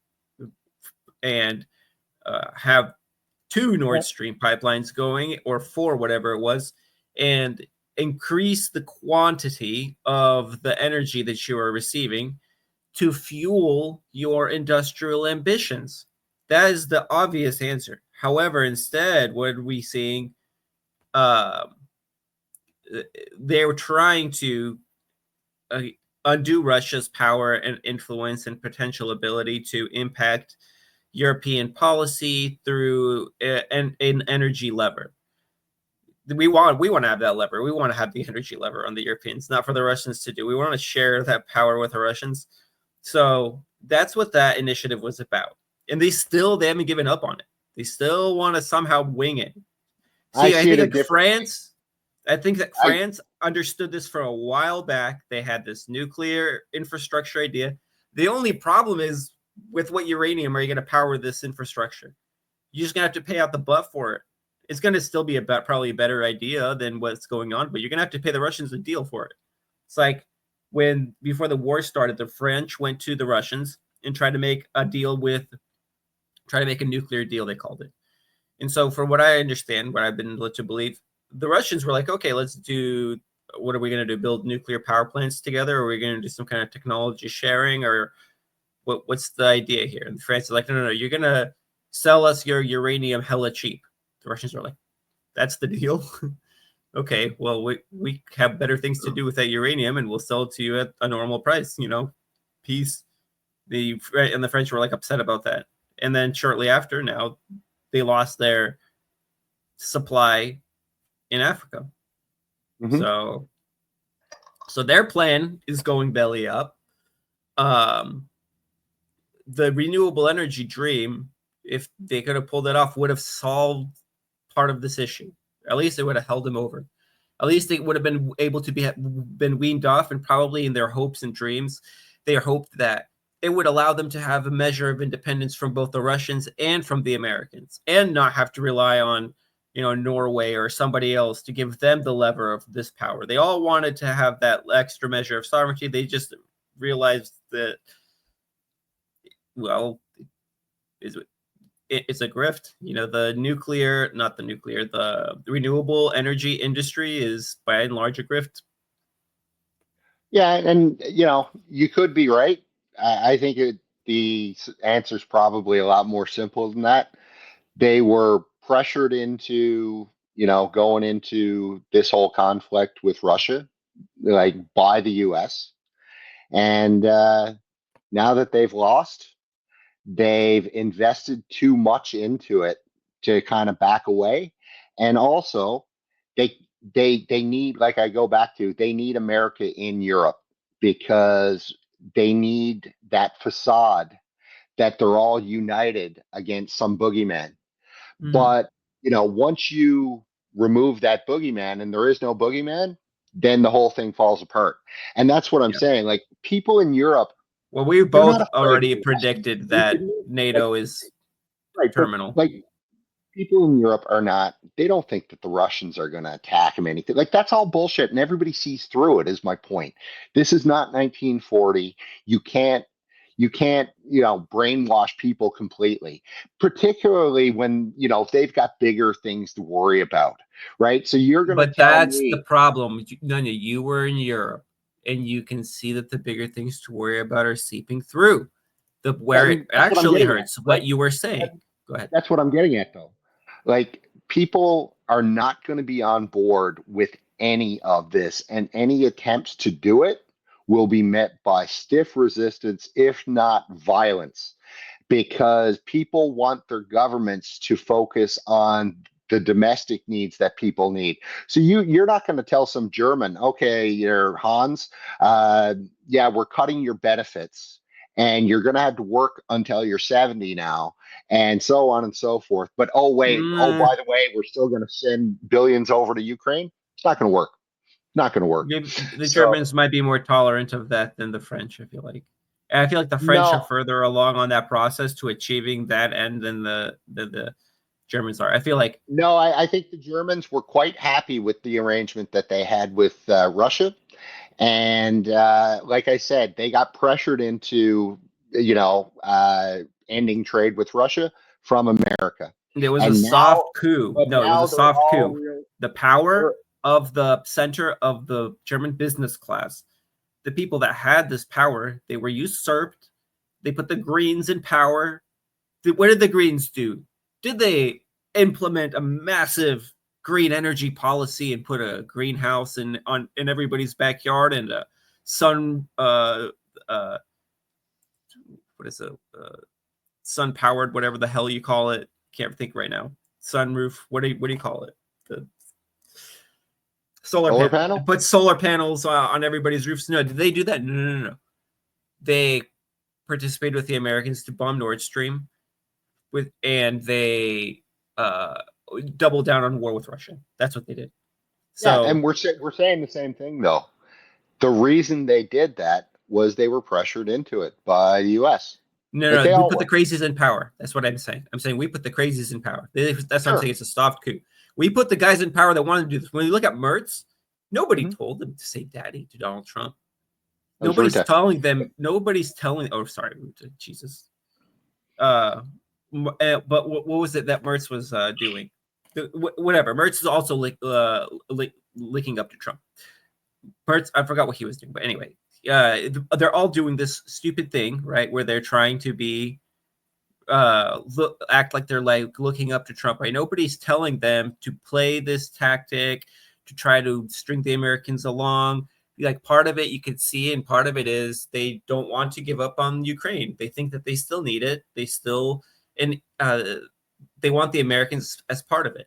and have 2 Nord Stream pipelines going, or 4, whatever it was, and increase the quantity of the energy that you are receiving to fuel your industrial ambitions. That is the obvious answer. However, instead, what are we seeing? They were trying to undo Russia's power and influence and potential ability to impact European policy through an energy lever. We want to have that lever. We want to have the energy lever on the Europeans, not for the Russians to do. We want to share that power with the Russians. So that's what that initiative was about. And they haven't given up on it. They still want to somehow wing it. See, I think that France understood this for a while back. They had this nuclear infrastructure idea. The only problem is, with what uranium are you going to power this infrastructure? You're just going to have to pay out the butt for it. It's going to still be probably a better idea than what's going on, but you're going to have to pay the Russians a deal for it. It's like when, before the war started, the French went to the Russians and tried to make a nuclear deal, they called it. And so from what I understand, what I've been led to believe, the Russians were like, okay, what are we going to do? Build nuclear power plants together? Or are we going to do some kind of technology sharing? Or what's the idea here? And France is like, no, you're going to sell us your uranium hella cheap. The Russians are like, that's the deal? Okay, well, we have better things to do with that uranium, and we'll sell it to you at a normal price, peace. The French were like upset about that. And then shortly after, now they lost their supply in Africa. Mm-hmm. So their plan is going belly up. The renewable energy dream, if they could have pulled it off, would have solved part of this issue. At least it would have held them over. At least they would have been able to been weaned off, and probably in their hopes and dreams, they hoped that it would allow them to have a measure of independence from both the Russians and from the Americans, and not have to rely on, Norway or somebody else to give them the lever of this power. They all wanted to have that extra measure of sovereignty. They just realized that, well, it's a grift. The renewable energy industry is by and large a grift. Yeah, and you could be right. I think the answer is probably a lot more simple than that. They were pressured into, going into this whole conflict with Russia, like by the US. And now that they've lost, they've invested too much into it to kind of back away. And also they need, like I go back to, they need America in Europe, because they need that facade that they're all united against some boogeyman. Mm-hmm. But, once you remove that boogeyman and there is no boogeyman, then the whole thing falls apart. And that's what I'm saying. Like, people in Europe. Well, we both already predicted that NATO is terminal. Like, people in Europe they don't think that the Russians are going to attack them, anything. Like, that's all bullshit, and everybody sees through it, is my point. This is not 1940. You can't, brainwash people completely, particularly when, they've got bigger things to worry about, right? So you're going to But that's the problem. Nanya, you were in Europe, and you can see that the bigger things to worry about are seeping through. Where it actually hurts, what you were saying. Go ahead. That's what I'm getting at, though. Like, people are not going to be on board with any of this, and any attempts to do it will be met by stiff resistance, if not violence, because people want their governments to focus on the domestic needs that people need. So you're not going to tell some German, okay, you're Hans, we're cutting your benefits, and you're going to have to work until you're 70 now, and so on and so forth. But oh wait, oh by the way, we're still going to send billions over to Ukraine. It's not going to work. Not going to work. Maybe the So, Germans might be more tolerant of that than the French, I feel like. And I feel like the French No. are further along on that process to achieving that end than the Germans are. I feel like No, I think the Germans were quite happy with the arrangement that they had with Russia. And like I said, they got pressured into, ending trade with Russia from America. it was a And soft now, coup. but No, it now was a they're soft all coup. real. The power of the center of the German business class, the people that had this power, they were usurped. They put the Greens in power. What did the Greens do? Did they implement a massive green energy policy and put a greenhouse in everybody's backyard and a sun what is it sun powered, whatever the hell you call it, can't think right now, sunroof, what do you call it, the solar panel? Put solar panels on everybody's roofs? No. Did they do that? No. They participated with the Americans to bomb Nord Stream and they doubled down on war with Russia. That's what they did. So, yeah, and we're saying the same thing though. The reason they did that was they were pressured into it by the U.S. No, we put the crazies in power. That's what I'm saying. I'm saying we put the crazies in power. That's what I'm saying. It's a soft coup. We put the guys in power that wanted to do this. When you look at Mertz, nobody told them to say daddy to Donald Trump. Nobody's telling them. Nobody's telling. Oh, sorry, Jesus. But what was it that Mertz was doing? Whatever. Mertz is also licking up to Trump. Mertz, I forgot what he was doing, but anyway, they're all doing this stupid thing, right? Where they're trying to be act like they're like looking up to Trump, right? Nobody's telling them to play this tactic to try to string the Americans along. Like part of it you can see, and part of it is they don't want to give up on Ukraine. They think that they still need it. They still they want the Americans as part of it.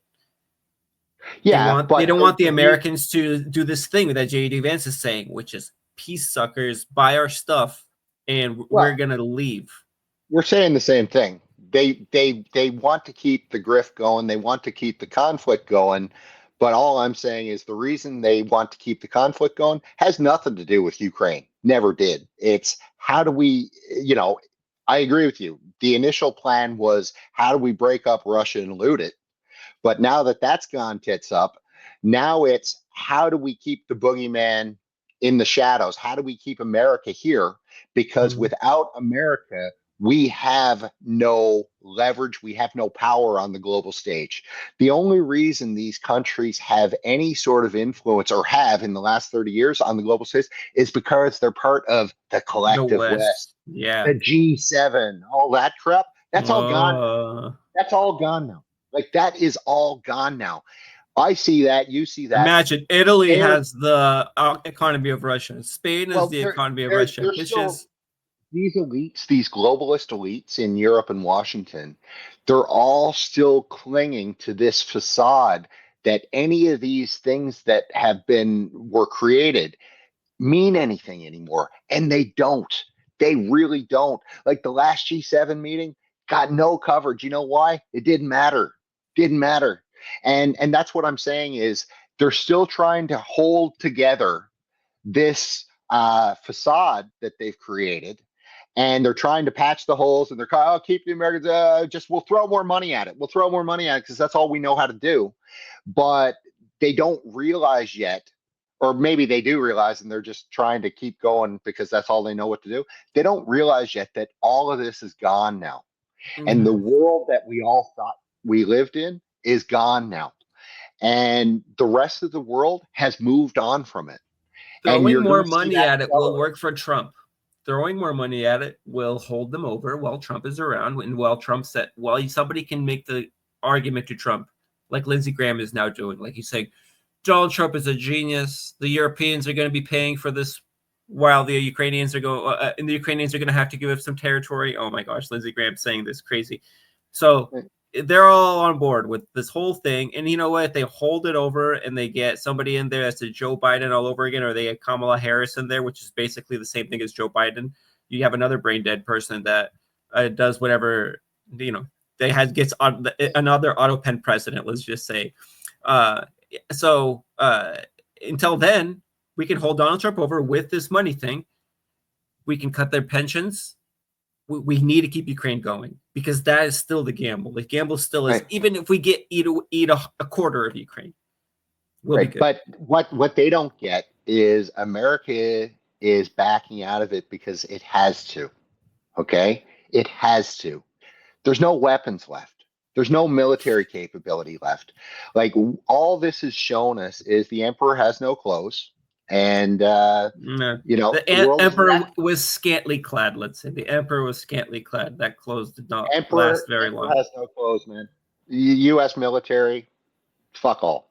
Yeah, they don't want the Americans to do this thing that J.D. Vance is saying, which is peace suckers, buy our stuff, and we're gonna leave. We're saying the same thing. They want to keep the grift going. They want to keep the conflict going. But all I'm saying is the reason they want to keep the conflict going has nothing to do with Ukraine. Never did. It's how do we, I agree with you. The initial plan was how do we break up Russia and loot it? But now that that's gone tits up, now it's how do we keep the boogeyman in the shadows? How do we keep America here? Because without America, we have no leverage. We have no power on the global stage. The only reason these countries have any sort of influence or have in the last 30 years on the global stage is because they're part of the collective West. Yeah. The G7, all that crap. That's all gone. That's all gone now. Like that is all gone now. I see that. You see that. Imagine Italy has the economy of Russia. Spain is the economy of Russia. These elites, these globalist elites in Europe and Washington, they're all still clinging to this facade that any of these things that were created mean anything anymore. And they don't. They really don't. Like the last G7 meeting got no coverage. You know why? It didn't matter. Didn't matter. And that's what I'm saying is they're still trying to hold together this facade that they've created. And they're trying to patch the holes, and they're keep the Americans. We'll throw more money at it. We'll throw more money at it because that's all we know how to do. But they don't realize yet, or maybe they do realize, and they're just trying to keep going because that's all they know what to do. They don't realize yet that all of this is gone now, and the world that we all thought we lived in is gone now, and the rest of the world has moved on from it. Throwing more money at it will work for Trump. Throwing more money at it will hold them over while Trump is around, and while somebody can make the argument to Trump, like Lindsey Graham is now doing, like he's saying, Donald Trump is a genius. The Europeans are going to be paying for this, while the Ukrainians are going, and the Ukrainians are going to have to give up some territory. Oh my gosh, Lindsey Graham saying this crazy. So they're all on board with this whole thing, and you know what? They hold it over, and they get somebody in there that's a Joe Biden all over again, or they get Kamala Harris in there, which is basically the same thing as Joe Biden. you have another brain dead person that does whatever, gets on another auto pen president, let's just say. So until then, we can hold Donald Trump over with this money thing. We can cut their pensions. We need to keep Ukraine going, because that is still the gamble. The gamble still is, right. Even if we eat a quarter of Ukraine, we'll be good. But what they don't get is America is backing out of it because it has to. Okay? It has to. There's no weapons left. There's no military capability left. Like, all this has shown us is the emperor has no clothes. And the emperor was scantily clad. Let's say the emperor was scantily clad. That clothes did not last very long. Has no clothes, man. U.S. military, fuck all.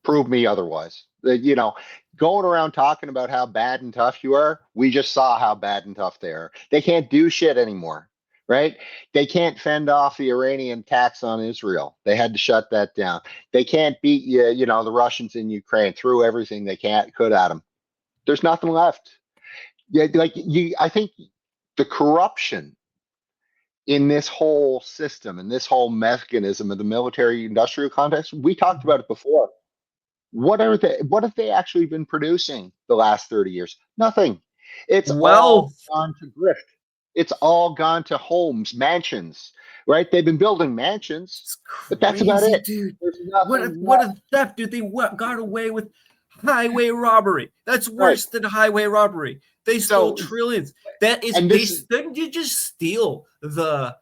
Prove me otherwise. Going around talking about how bad and tough you are, we just saw how bad and tough they are. They can't do shit anymore, right? They can't fend off the Iranian attacks on Israel. They had to shut that down. They can't beat the Russians in Ukraine. Threw everything they could at them. There's nothing left. Yeah, I think the corruption in this whole system and this whole mechanism of the military-industrial context, we talked about it before. What have they actually been producing the last 30 years? Nothing. It's all gone to grift. It's all gone to homes, mansions, right? They've been building mansions, but that's about it. Dude. What a theft, dude. They got away with highway robbery. That's worse than highway robbery. They stole trillions. Didn't you just steal the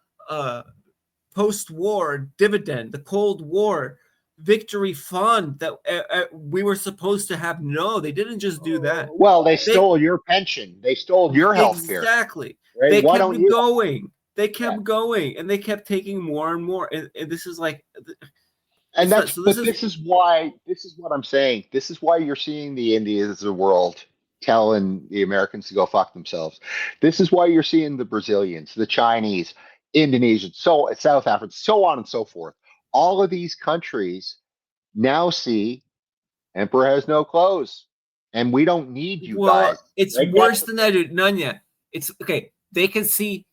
post-war dividend, the Cold War victory fund that we were supposed to have? No, they didn't just do that. Well, they stole your pension. They stole your health care. Exactly. Right? They kept going. They kept going, and they kept taking more and more. And this is like, and this is what I'm saying. This is why you're seeing the Indians of the world telling the Americans to go fuck themselves. This is why you're seeing the Brazilians, the Chinese, Indonesians, South Africa, so on and so forth. All of these countries now see emperor has no clothes, and we don't need you guys. It's worse than that, dude. Nanya. It's okay. They can see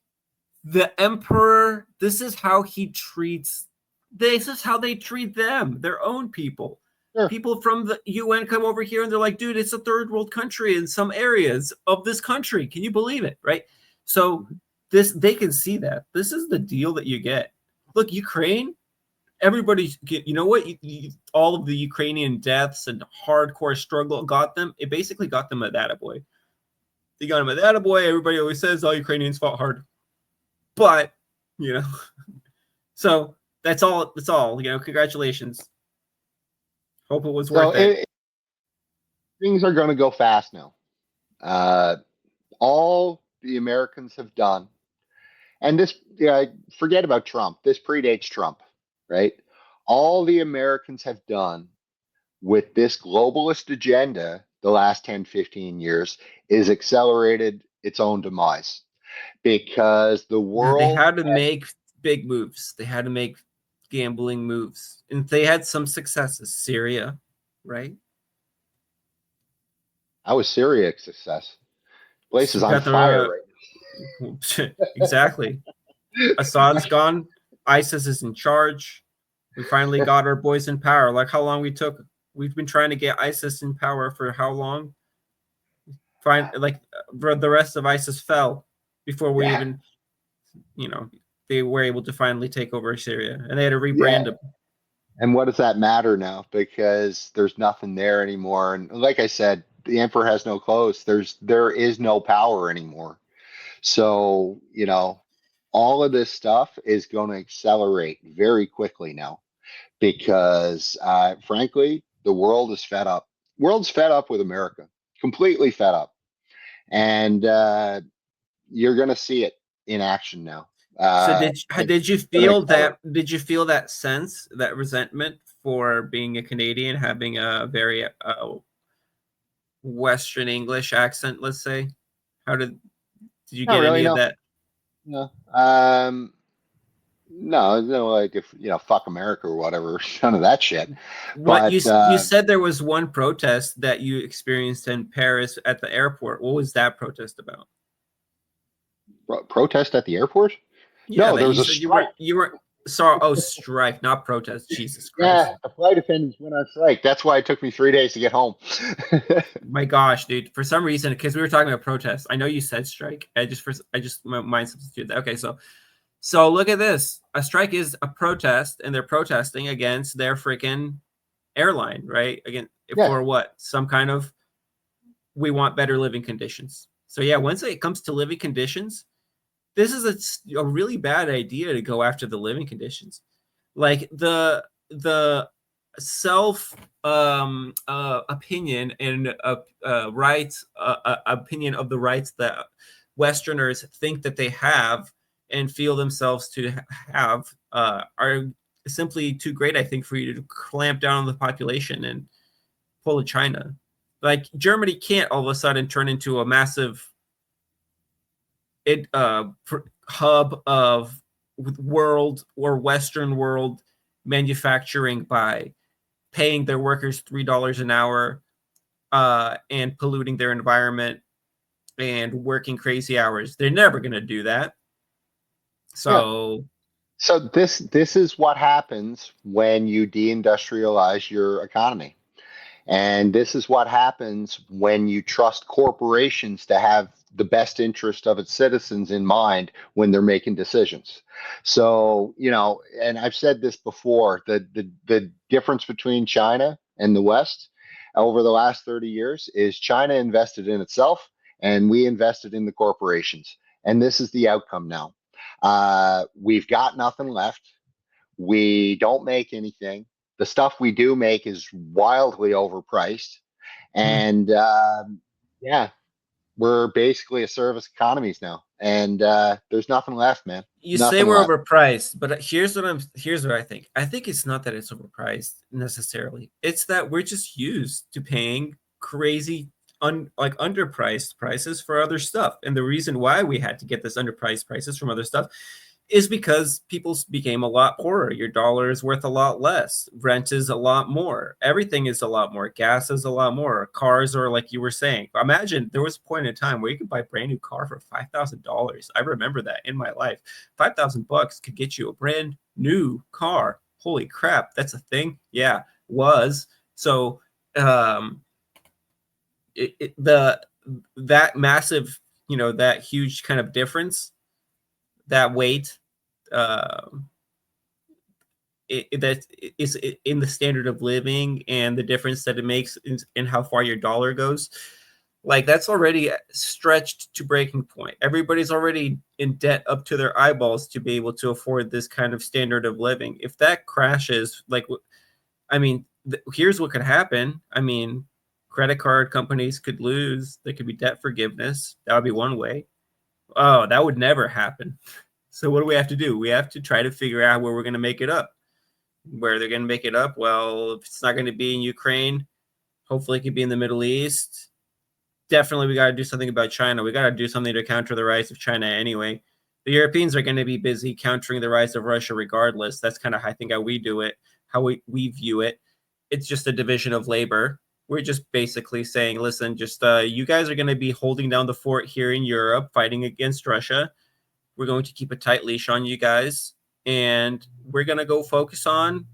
the emperor. This is how he treats. This is how they treat them, their own people. Sure. People from the UN come over here and they're like, dude, it's a third world country in some areas of this country. Can you believe it? Right? So they can see that. This is the deal that you get. Look, Ukraine, everybody, you know what? All of the Ukrainian deaths and hardcore struggle got them. It basically got them at attaboy. They got him at attaboy. Everybody always says all Ukrainians fought hard. But, so that's all. Congratulations. Hope it was worth it. Things are going to go fast now. All the Americans have done, and this, forget about Trump. This predates Trump, right? All the Americans have done with this globalist agenda the last 10, 15 years is accelerated its own demise, because the world... They had to make big moves. They had to make gambling moves, and they had some successes. Syria, right? How was Syria a success? Place is on fire right now. Exactly. Assad's gone. ISIS is in charge. We finally got our boys in power. Like how long we took. We've been trying to get ISIS in power for how long? The rest of ISIS fell before we even, they were able to finally take over Syria, and they had to rebrand them. And what does that matter now? Because there's nothing there anymore. And like I said, the emperor has no clothes. There is no power anymore. So, all of this stuff is going to accelerate very quickly now, because frankly, the world is fed up. World's fed up with America, completely fed up. And you're going to see it in action now. So did you feel that? Did you feel that sense, that resentment for being a Canadian, having a very Western English accent? Let's say, did you get any of that? No. No, like if fuck America or whatever, none of that shit. But you said there was one protest that you experienced in Paris at the airport. What was that protest about? Protest at the airport? Yeah, No, that there was you a said strike. you were sorry. Oh, strike, not protest. Jesus Christ. Yeah, the flight attendants went on strike. That's why it took me 3 days to get home. My gosh, dude. For some reason, because we were talking about protest, I know you said strike. I just my mind substituted that. Okay, so look at this. A strike is a protest, and they're protesting against their freaking airline, right? Again, Yeah, for what? Some kind of we want better living conditions. So yeah, once it comes to living conditions, this is a really bad idea to go after the living conditions. Like the self opinion and rights opinion of the rights that Westerners think that they have and feel themselves to have are simply too great, I think, for you to clamp down on the population and pull a China. Like Germany can't all of a sudden turn into a massive hub of world or Western world manufacturing by paying their workers $3 an hour and polluting their environment and working crazy hours. They're never going to do that. yeah. So So this is what happens when you deindustrialize your economy. And this is what happens when you trust corporations to have the best interest of its citizens in mind when they're making decisions. So, and I've said this before, the difference between China and the West over the last 30 years is China invested in itself and we invested in the corporations. And this is the outcome now. We've got nothing left. We don't make anything. The stuff we do make is wildly overpriced. And yeah, we're basically a service economies now. And there's nothing left, man. you say Nothing we're left. overpriced, but here's what I think. I think it's not that it's overpriced necessarily. It's that we're just used to paying crazy like underpriced prices for other stuff. And the reason why we had to get this underpriced prices from other stuff is because people became a lot poorer. Your dollar is worth a lot less. Rent is a lot more. Everything is a lot more. Gas is a lot more. Cars are like you were saying. Imagine there was a point in time where you could buy a brand new car for $5,000. I remember that in my life. $5,000 could get you a brand new car. Holy crap, that's a thing. Yeah, was. So that massive, that huge kind of difference, that weight, that is in the standard of living and the difference that it makes in how far your dollar goes. Like that's already stretched to breaking point. Everybody's already in debt up to their eyeballs to be able to afford this kind of standard of living. If that crashes, here's what could happen. Credit card companies could lose. There could be debt forgiveness. That would be one way. Oh, that would never happen. So what do we have to do? We have to try to figure out where we're going to make it up. Where they're going to make it up? Well, if it's not going to be in Ukraine, hopefully it could be in the Middle East. Definitely we got to do something about China. We got to do something to counter the rise of China anyway. The Europeans are going to be busy countering the rise of Russia regardless. That's kind of, I think, how we do it, how we view it. It's just a division of labor. We're just basically saying, listen, just you guys are going to be holding down the fort here in Europe, fighting against Russia. We're going to keep a tight leash on you guys, and we're going to go focus on,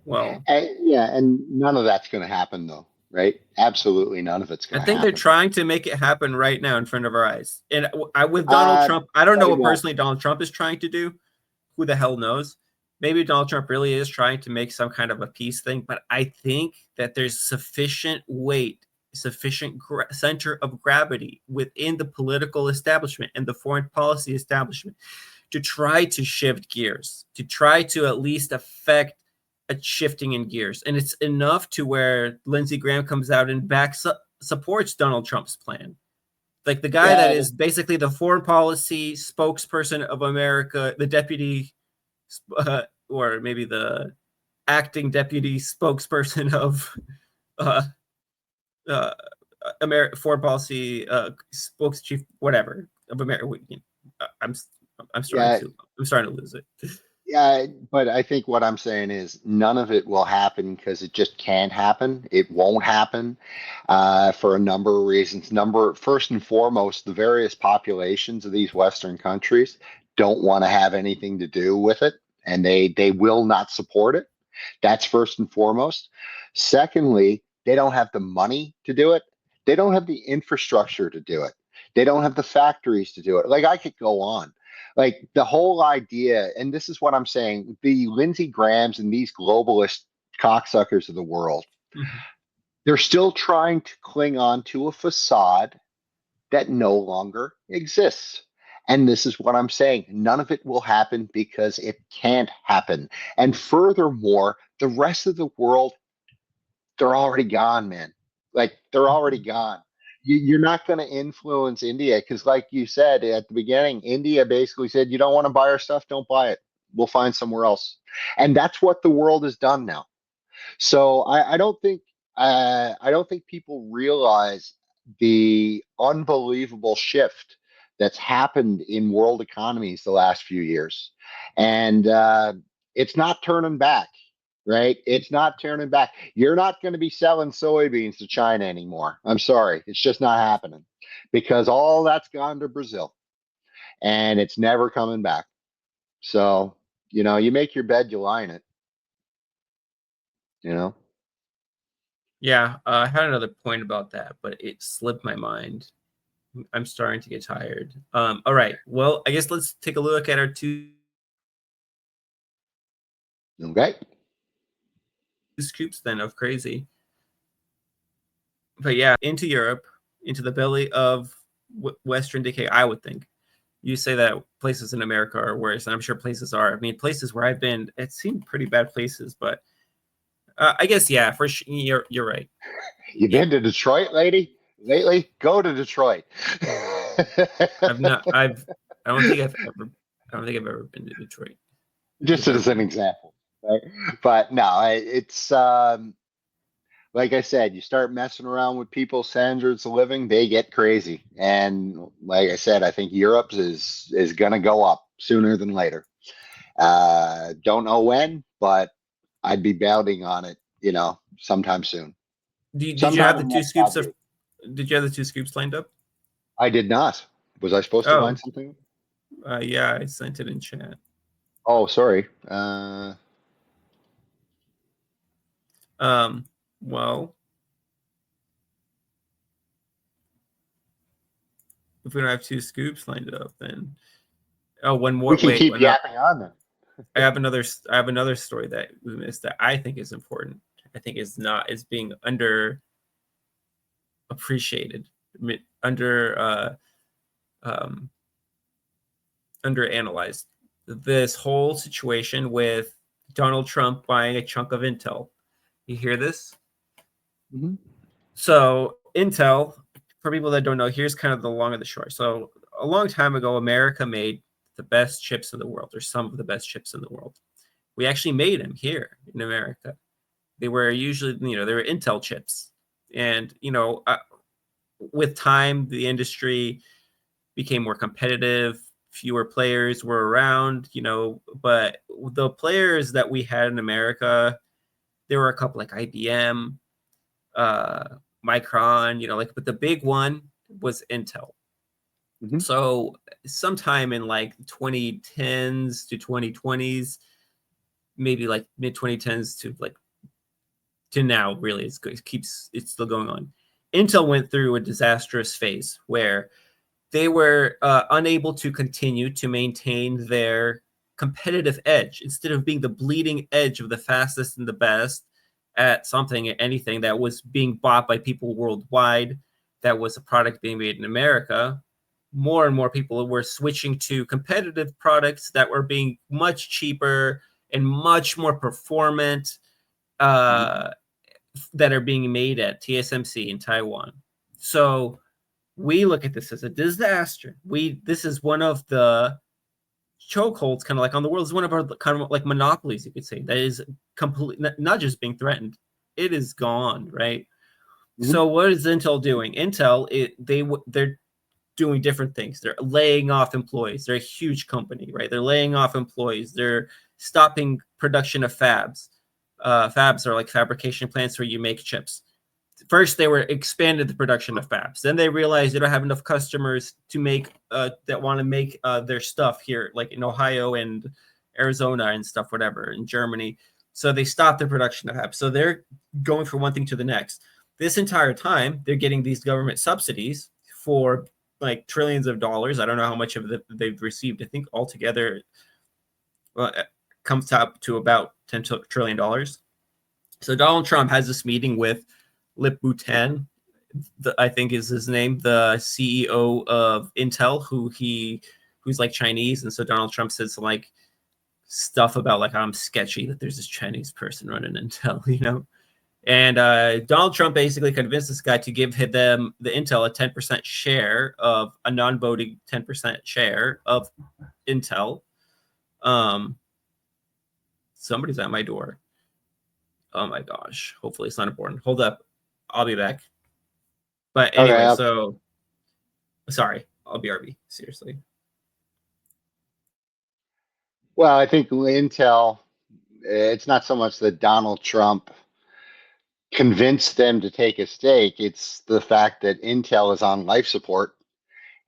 well, And none of that's going to happen, though, right? Absolutely none of it's I going to think they're happen. trying to make it happen right now in front of our eyes. And with Donald Trump, I don't know what personally Donald Trump is trying to do. Who the hell knows? Maybe Donald Trump really is trying to make some kind of a peace thing, but I think that there's sufficient weight, sufficient center of gravity within the political establishment and the foreign policy establishment to try to shift gears, to try to at least affect a shifting in gears. And it's enough to where Lindsey Graham comes out and supports Donald Trump's plan. Like the guy that is basically the foreign policy spokesperson of America, the deputy, or maybe the acting deputy spokesperson of foreign policy spokeschief, whatever, of America. I'm starting to lose it. Yeah, but I think what I'm saying is none of it will happen because it just can't happen. It won't happen for a number of reasons. First and foremost, the various populations of these Western countries don't want to have anything to do with it, and they will not support it. That's first and foremost. Secondly, they don't have the money to do it. They don't have the infrastructure to do it. They don't have the factories to do it. Like I could go on. Like the whole idea, and this is what I'm saying, the Lindsey Grahams and these globalist cocksuckers of the world, Mhm. they're still trying to cling on to a facade that no longer exists. And this is what I'm saying. None of it will happen because it can't happen. And furthermore, the rest of the world, they're already gone, man. Like they're already gone. You're not going to influence India because, like you said at the beginning, India basically said, you don't want to buy our stuff, don't buy it. We'll find somewhere else. And that's what the world has done now. So I don't think people realize the unbelievable shift that's happened in world economies the last few years, and it's not turning back. Right? It's not turning back. You're not going to be selling soybeans to China anymore. I'm sorry, it's just not happening because all that's gone to Brazil, and it's never coming back. So you make your bed, you lie in it. You know. Yeah, I had another point about that, but it slipped my mind. I'm starting to get tired. All right. Well, I guess let's take a look at our two Okay. scoops then of crazy. But yeah, into Europe, into the belly of Western decay, I would think. You say that places in America are worse, and I'm sure places are. I mean, places where I've been, it seemed pretty bad places, but I guess yeah, for sure, you're right. You Yeah, been to Detroit, lady? Lately? Go to Detroit. I've not. I don't think I've ever. I don't think I've ever been to Detroit. Just You've ever as an been? example, right? But no, it's like I said, you start messing around with people's standards of living, they get crazy. And like I said, I think Europe's is gonna go up sooner than later. Don't know when, but I'd be bounding on it, sometime soon. Did you Sometime have in the the two next scoops 5 of? years. Did you have the two scoops lined up? I did not. Was I supposed to line Oh, something? yeah, I sent it in chat. Oh, sorry. Um, well, if we don't have two scoops lined up, then one We more. can Wait, keep no, yapping on then. I have another. I have another story that we missed that I think is important. I think is being under appreciated, under um, under analyzed. This whole situation with Donald Trump buying a chunk of Intel. You hear this? Mm-hmm. So Intel, for people that don't know, here's kind of the long and the short. So a long time ago, America made the best chips in the world, or some of the best chips in the world. We actually made them here in America. They were usually, they were Intel chips. And, with time, the industry became more competitive. Fewer players were around, but the players that we had in America, there were a couple like IBM, uh, Micron, but the big one was Intel. Mm-hmm. So sometime in like 2010s to 2020s, maybe like mid 2010s to now, really, it's still going on. Intel went through a disastrous phase where they were unable to continue to maintain their competitive edge. Instead of being the bleeding edge of the fastest and the best at something, at anything that was being bought by people worldwide, that was a product being made in America, more and more people were switching to competitive products that were being much cheaper and much more performant, uh, that are being made at TSMC in Taiwan. So we look at this as a disaster. This is one of the chokeholds, kind of like on the world. Is one of our kind of like monopolies, you could say, that is completely not just being threatened. It is gone, right? Mm-hmm. So what is Intel doing? Intel, they're doing different things. They're laying off employees. They're a huge company, right? They're laying off employees. They're stopping production of fabs. Fabs are like fabrication plants where you make chips. First, they were expanded the production of fabs. Then they realized they don't have enough customers to make that want to make their stuff here, like in Ohio and Arizona and stuff, whatever, in Germany. So they stopped the production of fabs. So they're going from one thing to the next. This entire time, they're getting these government subsidies for like trillions of dollars. I don't know how much of they've received. I think altogether, well, it comes up to about $10 trillion. So Donald Trump has this meeting with Lip Bu Tan, I think is his name, the CEO of Intel, who's like Chinese. And so Donald Trump says like stuff about like, I'm sketchy that there's this Chinese person running Intel, you know? And Donald Trump basically convinced this guy to give them, the Intel, a 10% share of a non-voting 10% share of Intel. Somebody's at my door. Oh my gosh. Hopefully it's not important. Hold up. I'll be back. But anyway, Okay, so sorry. I'll be RB. Seriously. well, I think Intel, it's not so much that Donald Trump convinced them to take a stake. It's the fact that Intel is on life support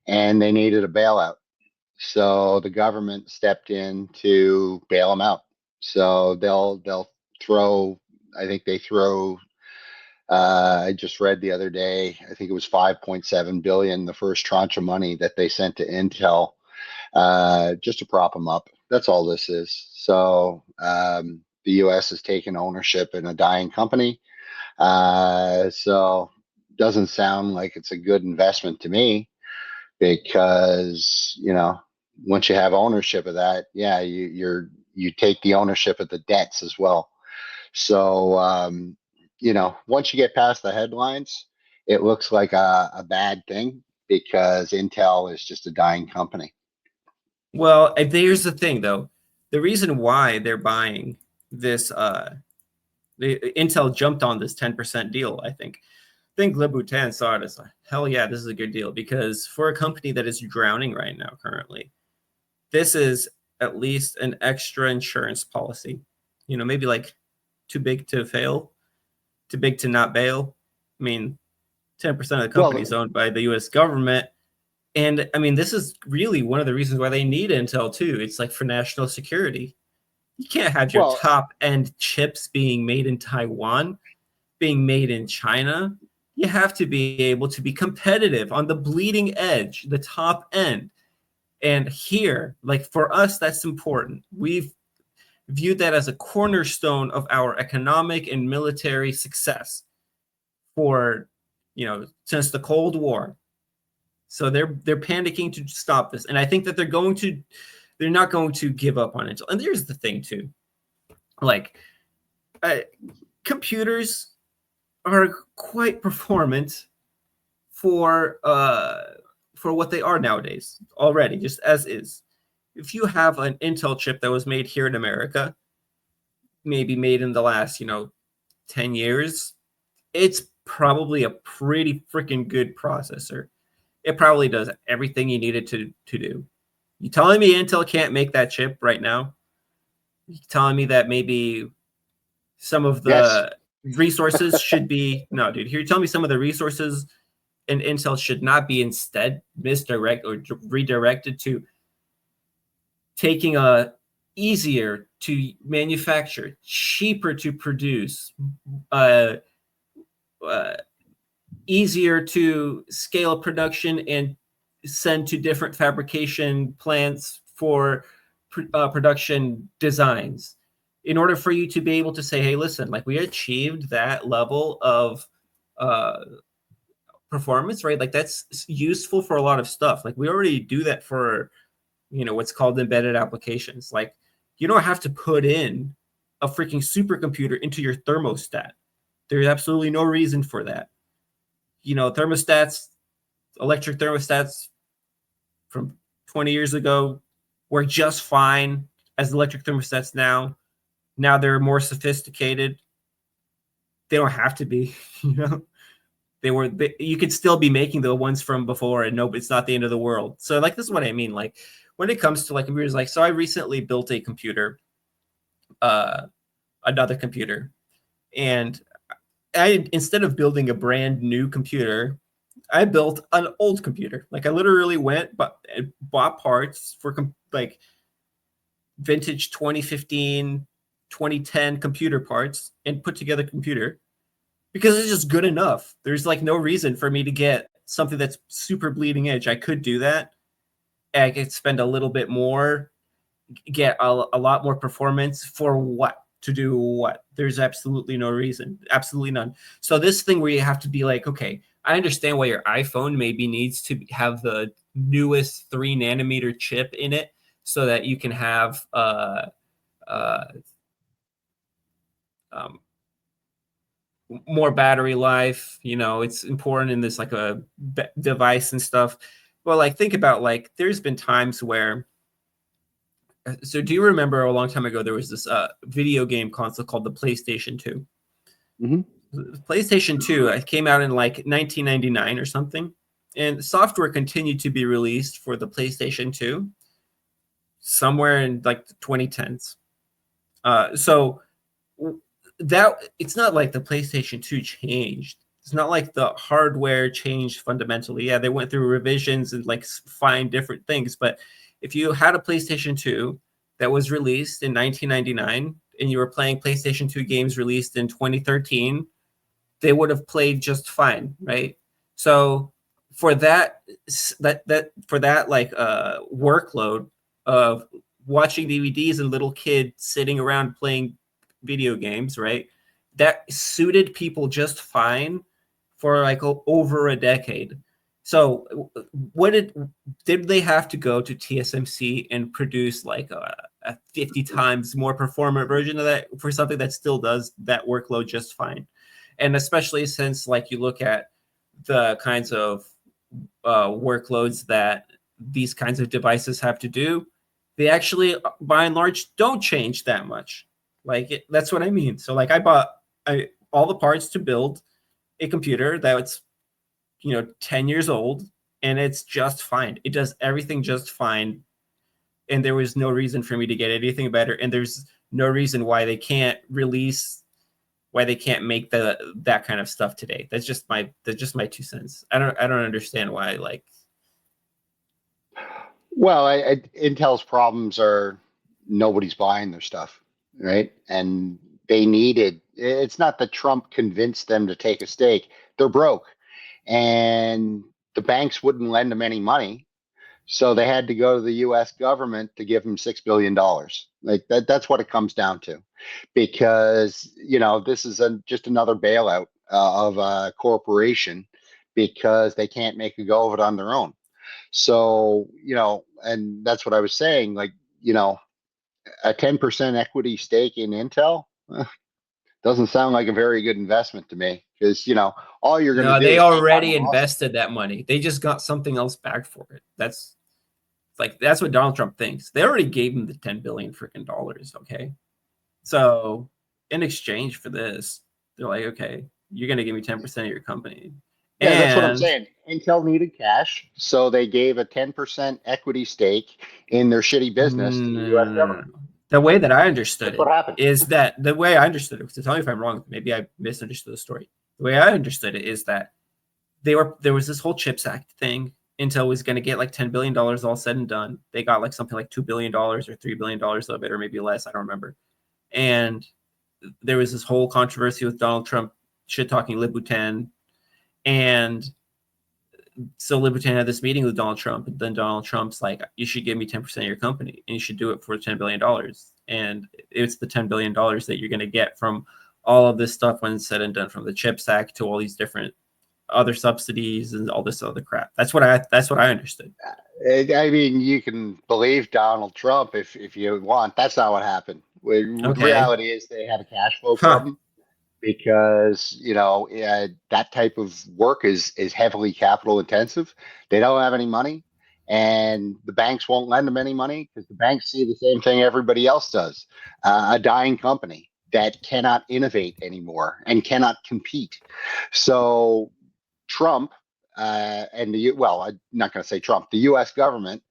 and they needed a bailout. So the government stepped in to bail them out. So they'll throw, I think they throw, I just read the other day, I think it was 5.7 billion, the first tranche of money that they sent to Intel, just to prop them up. That's all this is. So the US has taken ownership in a dying company. So doesn't sound like it's a good investment to me, because, you know, once you have ownership of that, yeah, you take the ownership of the debts as well. So, you know, once you get past the headlines, it looks like a bad thing, because Intel is just a dying company. Well, here's the thing though. The reason why they're buying this, Intel jumped on this 10% deal, I think Lip Bu Tan saw it as like, hell yeah, this is a good deal, because for a company that is drowning right now currently, this is at least an extra insurance policy. You know, maybe like too big to fail, too big to not bail. I mean, 10% of the company is owned by the US government. And I mean, this is really one of the reasons why they need Intel too. It's like for national security. You can't have your top end chips being made in Taiwan, being made in China. You have to be able to be competitive on the bleeding edge, the top end. And here, like for us, that's important. We've viewed that as a cornerstone of our economic and military success for, you know, since the Cold War. So they're panicking to stop this. And I think that they're not going to give up on Intel. And there's the thing too, like computers are quite performant for what they are nowadays already, just as is. If you have an Intel chip that was made here in America, maybe made in the last, 10 years, it's probably a pretty freaking good processor. It probably does everything you need it to do. You telling me Intel can't make that chip right now? You telling me that maybe some of the resources should be no, dude. You're telling me some of the resources in Intel should not be instead misdirected or redirected to taking a easier to manufacture, cheaper to produce, easier to scale production and send to different fabrication plants for production designs, in order for you to be able to say, hey, listen, like we achieved that level of performance, right? Like that's useful for a lot of stuff. Like we already do that for, what's called embedded applications. Like you don't have to put in a freaking supercomputer into your thermostat. There's absolutely no reason for that. Thermostats, electric thermostats from 20 years ago were just fine as electric thermostats now. Now they're more sophisticated. They don't have to be, you could still be making the ones from before, and no, it's not the end of the world. So like, this is what I mean. Like when it comes to like computers, like, so I recently built a computer another computer. And instead of building a brand new computer, I built an old computer. Like I literally went but bought parts for like vintage 2015, 2010 computer parts and put together a computer because it's just good enough. There's like no reason for me to get something that's super bleeding edge. I could do that. I could spend a little bit more, get a lot more performance for what? To do what? There's absolutely no reason. Absolutely none. So this thing where you have to be like, okay, I understand why your iPhone maybe needs to have the newest 3 nanometer chip in it so that you can have more battery life. You know, it's important in this like a device and stuff. But like, think about like, there's been times where. So do you remember a long time ago there was this video game console called the PlayStation 2? Mm-hmm. The PlayStation 2 came out in like 1999 or something, and software continued to be released for the PlayStation 2 somewhere in like the 2010s. So that it's not like the PlayStation 2 changed. It's not like the hardware changed fundamentally. Yeah, they went through revisions and like find different things, but if you had a PlayStation 2 that was released in 1999 and you were playing PlayStation 2 games released in 2013, they would have played just fine, right? So for that like workload of watching DVDs and little kids sitting around playing video games, right? That suited people just fine for like over a decade. So what did they have to go to TSMC and produce like a 50 times more performant version of that for something that still does that workload just fine? And especially since like you look at the kinds of workloads that these kinds of devices have to do, they actually by and large don't change that much. Like that's what I mean. So like I bought all the parts to build a computer that's 10 years old and it's just fine. It does everything just fine. And there was no reason for me to get anything better. And there's no reason why they can't make that kind of stuff today. That's just my 2 cents. I don't understand why like. Well, Intel's problems are nobody's buying their stuff, right? And it's not that Trump convinced them to take a stake. They're broke. And the banks wouldn't lend them any money. So they had to go to the US government to give them $6 billion. Like that's what it comes down to, because, this is just another bailout of a corporation because they can't make a go of it on their own. So, and that's what I was saying, like, a 10% equity stake in Intel doesn't sound like a very good investment to me, because, all you're going to do they is already invested that money. They just got something else back for it. That's what Donald Trump thinks. They already gave him the $10 billion freaking dollars. Okay. So in exchange for this, they're like, okay, you're going to give me 10% of your company. Yeah, that's what I'm saying. Intel needed cash, so they gave a 10% equity stake in their shitty business to the U.S. government. The way that I understood what happened. Is that the way I understood it, so tell me if I'm wrong, maybe I misunderstood the story. The way I understood it is that there was this whole CHIPS Act thing. Intel was going to get like $10 billion all said and done. They got like something like $2 billion or $3 billion of it, or maybe less. I don't remember. And there was this whole controversy with Donald Trump shit talking Louboutin. And so Louboutin had this meeting with Donald Trump, and then Donald Trump's like, you should give me 10% of your company and you should do it for $10 billion. And it's the $10 billion that you're going to get from all of this stuff when it's said and done, from the CHIPS Act to all these different other subsidies and all this other crap. That's what I understood. I mean, you can believe Donald Trump if you want. That's not what happened. The reality is they had a cash flow problem. Because that type of work is heavily capital intensive. They don't have any money, and the banks won't lend them any money because the banks see the same thing everybody else does: a dying company that cannot innovate anymore and cannot compete. So Trump and I'm not going to say Trump, the U.S. government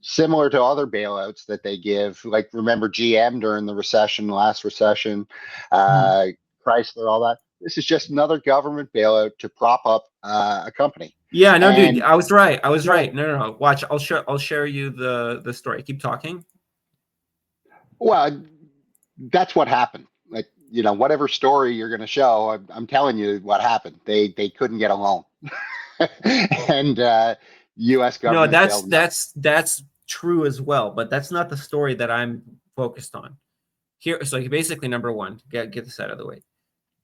similar to other bailouts that they give. Like remember GM during the last recession, Chrysler, all that. This is just another government bailout to prop up a company. Yeah, no, dude, I was right. No. Watch, I'll share you the story. Keep talking. Well, that's what happened. Like, whatever story you're going to show, I'm telling you what happened. They couldn't get a loan, and U.S. government. No, that's true as well, but that's not the story that I'm focused on here. So basically, number one, get this out of the way.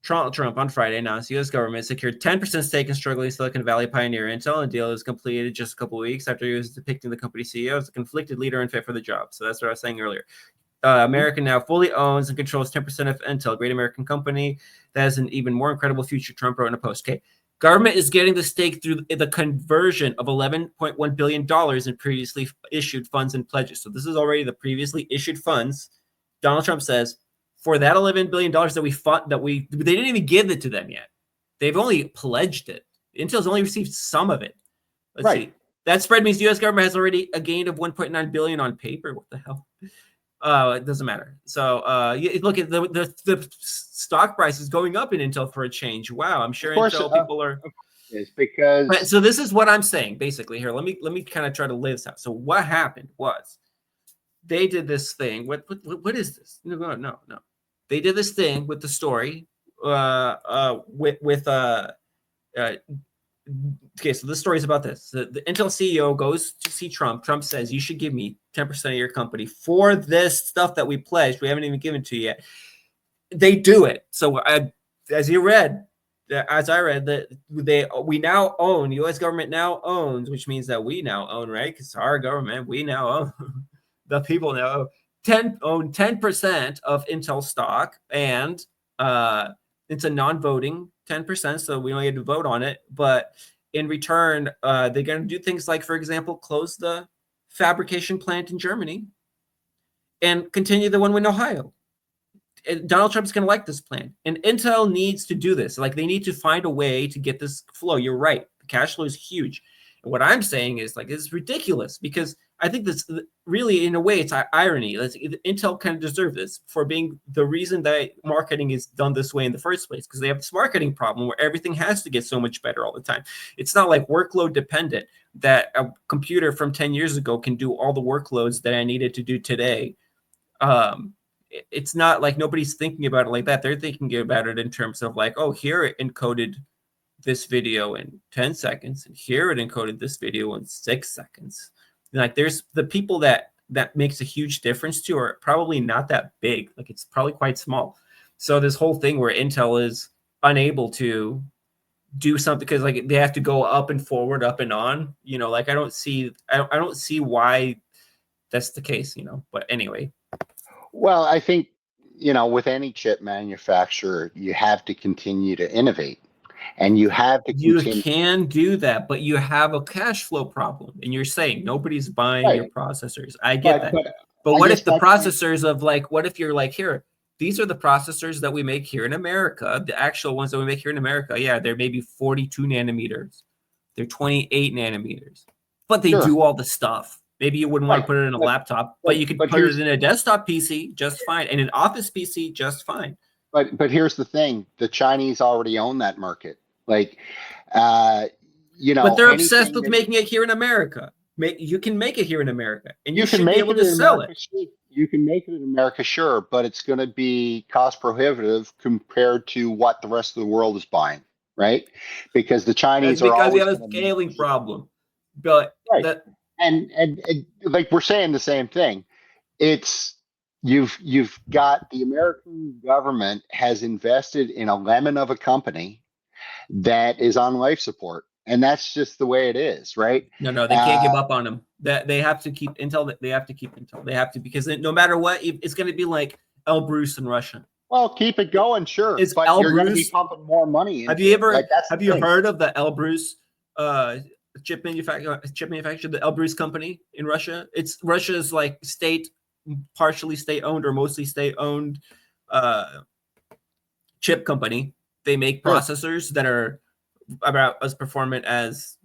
Trump on Friday announced the U.S. government secured 10% stake in struggling Silicon Valley pioneer Intel, and the deal was completed just a couple of weeks after he was depicting the company CEO as a conflicted leader and fit for the job. So that's what I was saying earlier. America now fully owns and controls 10% of Intel, a great American company that has an even more incredible future, Trump wrote in a post. Okay. Government is getting the stake through the conversion of $11.1 billion in previously issued funds and pledges. So this is already the previously issued funds. Donald Trump says, for that $11 billion that we fought, they didn't even give it to them yet. They've only pledged it. Intel's only received some of it. Let's see. That spread means the U.S. government has already a gain of $1.9 billion on paper. What the hell? It doesn't matter. So look at the stock price is going up in Intel for a change. Wow, I'm sure Intel people are. It's because so this is what I'm saying basically here. Let me kind of try to lay this out. So what happened was they did this thing. What is this? No. They did this thing with the story. Okay, so this story is about this. The Intel CEO goes to see Trump. Trump says, you should give me 10% of your company for this stuff that we pledged. We haven't even given to you yet. They do it. So as I read, that we now own, U.S. government now owns, which means that we now own, right? Because our government, we now own, the people now own 10% of Intel stock, and it's a non-voting 10%, so we don't get to vote on it. But in return, they're going to do things like, for example, close the fabrication plant in Germany and continue the one in Ohio. And Donald Trump's going to like this plan. And Intel needs to do this. Like, they need to find a way to get this flow. You're right. The cash flow is huge. And what I'm saying is, like, it's ridiculous, because I think this really, in a way, it's irony. Intel kind of deserve this for being the reason that marketing is done this way in the first place, because they have this marketing problem where everything has to get so much better all the time. It's not like workload dependent that a computer from 10 years ago can do all the workloads that I needed to do today. It's not like nobody's thinking about it like that. They're thinking about it in terms of like, oh, here it encoded this video in 10 seconds, and here it encoded this video in 6 seconds. Like, there's the people that makes a huge difference to are probably not that big. Like, it's probably quite small. So this whole thing where Intel is unable to do something because, like, they have to go up and forward, up and on, like, I don't see why that's the case, but anyway. Well, I think, with any chip manufacturer, you have to continue to innovate. And you have to continue. You can do that, but you have a cash flow problem. And you're saying nobody's buying your processors. I get that. But what if the processors of, like, what if you're like, here, these are the processors that we make here in America, the actual ones that we make here in America. Yeah, they're maybe 42 nanometers. They're 28 nanometers. But they do all the stuff. Maybe you wouldn't want to put it in a laptop, but you could put it in a desktop PC just fine, and an office PC just fine. But here's the thing: the Chinese already own that market. Like, But they're obsessed with making it here in America. You can make it here in America, and you should be able to sell it. You can make it in America, sure, but it's going to be cost prohibitive compared to what the rest of the world is buying, right? Because the Chinese are always because we have a scaling problem. But and like we're saying the same thing. It's you've got the American government has invested in a lemon of a company that is on life support, and that's just the way it is, right? No, they can't give up on them. That they have to keep Intel. They have to keep Intel. They have to, because no matter what, it's going to be like Elbrus in Russia. Well, keep it going, sure. It's but Elbrus, you're going to be pumping more money. Have you heard of the Elbrus chip manufacturer, the Elbrus company in Russia? It's Russia's like partially state owned or mostly state owned chip company. They make processors that are about as performant as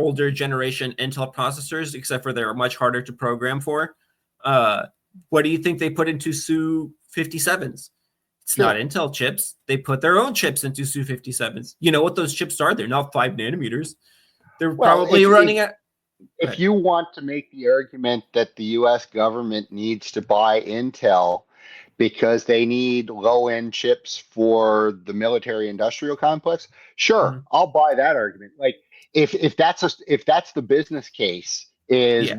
older generation Intel processors, except for they're much harder to program for. What do you think they put into Su-57s? It's not Intel chips. They put their own chips into Su-57s. You know what those chips are? They're not 5 nanometers. They're probably running at. If you want to make the argument that the U.S. government needs to buy Intel because they need low-end chips for the military-industrial complex, sure, I'll buy that argument. Like if that's the business case, they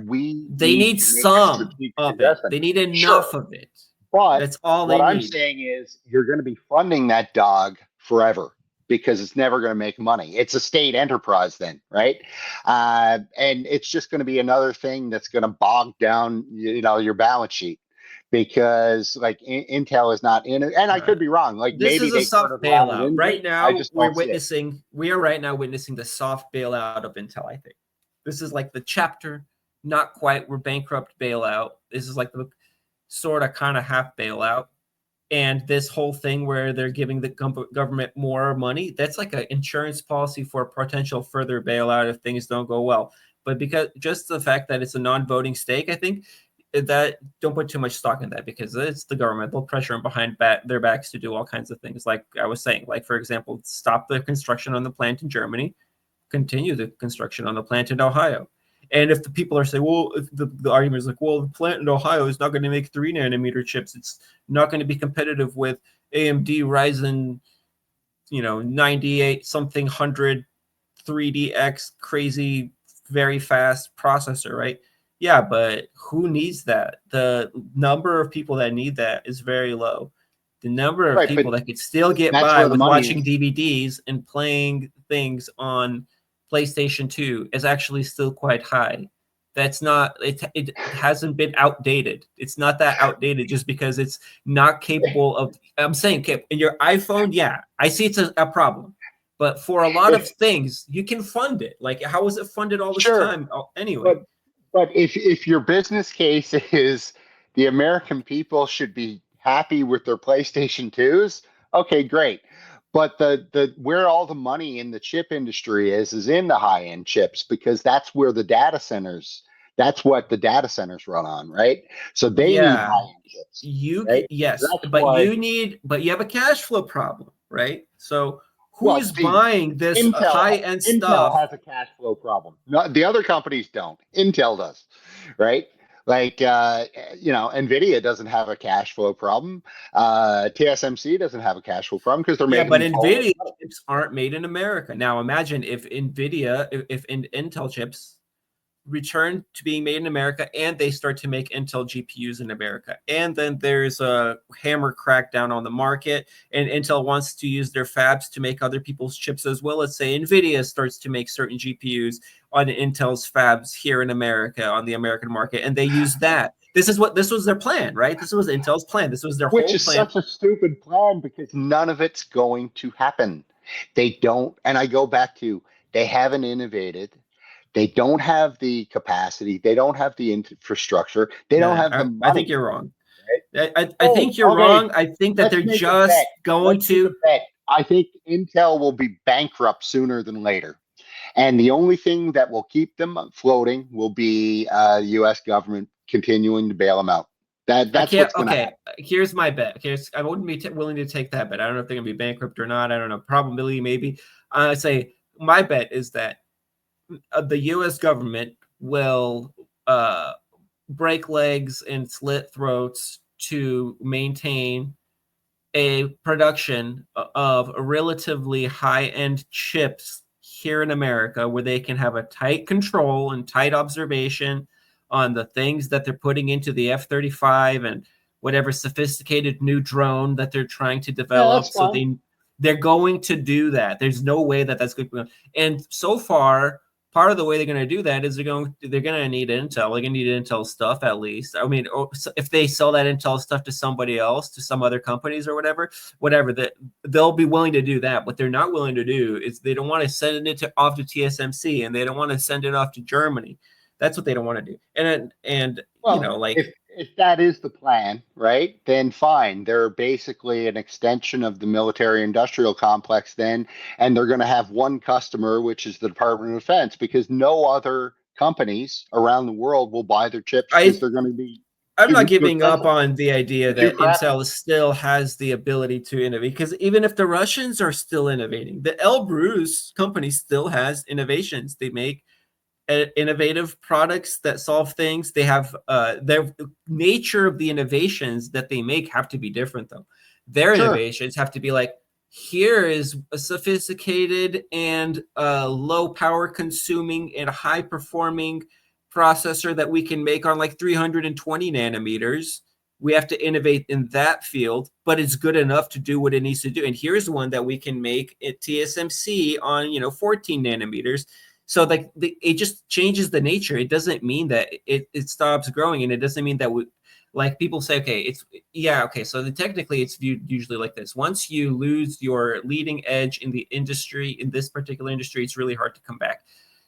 need some of it. They need enough of it. But that's all what I'm saying is you're going to be funding that dog forever because it's never going to make money. It's a state enterprise then, right? And it's just going to be another thing that's going to bog down, your balance sheet because like Intel is not in it. And I could be wrong. Like this maybe is a soft bailout. Right now, we are right now witnessing the soft bailout of Intel. I think this is like the chapter, not quite. We're bankrupt bailout. This is like the sort of kind of half bailout. And this whole thing where they're giving the government more money, that's like an insurance policy for potential further bailout if things don't go well. But because just the fact that it's a non-voting stake, I think that don't put too much stock in that because it's the government. They'll pressure them behind their backs to do all kinds of things. Like I was saying, like, for example, stop the construction on the plant in Germany, continue the construction on the plant in Ohio. And if the people are saying, well, if the argument is like, well, the plant in Ohio is not going to make 3 nanometer chips. It's not going to be competitive with AMD Ryzen, 98 something 100 3DX crazy, very fast processor, right? Yeah, but who needs that? The number of people that need that is very low. The number of people that could still get by with watching DVDs and playing things on PlayStation 2 is actually still quite high. That's not, it hasn't been outdated. It's not that outdated just because it's not capable of, I'm saying, in your iPhone, yeah, I see it's a problem. But for a lot of things, you can fund it. Like, how is it funded all this time anyway? But if your business case is the American people should be happy with their PlayStation 2s, okay, great. But the where all the money in the chip industry is in the high end chips because that's where the data centers. That's what the data centers run on, right? So they need high end chips. Yes, but you have a cash flow problem, right? So who's buying this high end stuff? Intel has a cash flow problem. No, the other companies don't. Intel does, right? Like, NVIDIA doesn't have a cash flow problem. TSMC doesn't have a cash flow problem because they're making. But NVIDIA chips aren't made in America. Now, imagine if Intel chips return to being made in America and they start to make Intel GPUs in America. And then there's a hammer crackdown on the market and Intel wants to use their fabs to make other people's chips as well. Let's say NVIDIA starts to make certain GPUs on Intel's fabs here in America on the American market. And they use that. This was their plan, right? This was Intel's plan. This was their whole plan. Which is such a stupid plan because none of it's going to happen. They don't. And I go back to, they haven't innovated. They don't have the capacity. They don't have the infrastructure. They don't have the money. I think you're wrong. I think you're wrong. I think that they're just going to. I think Intel will be bankrupt sooner than later. And the only thing that will keep them floating will be the U.S. government continuing to bail them out. That's what's going to happen. Here's my bet. I wouldn't be willing to take that bet. I don't know if they're going to be bankrupt or not. I don't know. Probability, maybe. I say my bet is that the U.S. government will break legs and slit throats to maintain a production of relatively high-end chips here in America where they can have a tight control and tight observation on the things that they're putting into the F-35 and whatever sophisticated new drone that they're trying to develop. So they're going to do that. There's no way that that's good. And so far, part of the way they're going to do that is they're going to need Intel. They're going to need Intel stuff at least. I mean, if they sell that Intel stuff to somebody else, to some other companies or whatever, that they'll be willing to do that. What they're not willing to do is they don't want to send it off to TSMC and they don't want to send it off to Germany. That's what they don't want to do. if that is the plan, right, then fine. They're basically an extension of the military industrial complex then, and they're going to have one customer, which is the Department of Defense, because no other companies around the world will buy their chips because I they're going to be I'm not too giving up expensive. on the idea They're too that crappy. Intel still has the ability to innovate, because even if the Russians are still innovating, the Elbrus company still has innovations. They make innovative products that solve things. They have their nature of the innovations that they make have to be different though. Their Sure. innovations have to be like, here is a sophisticated and low power consuming and high performing processor that we can make on like 320 nanometers. We have to innovate in that field, but it's good enough to do what it needs to do. And here's one that we can make at TSMC on 14 nanometers. So like it just changes the nature. It doesn't mean that it stops growing, and it doesn't mean that we, like people say, okay, it's yeah, okay. So technically, it's viewed usually like this: once you lose your leading edge in the industry, in this particular industry, it's really hard to come back.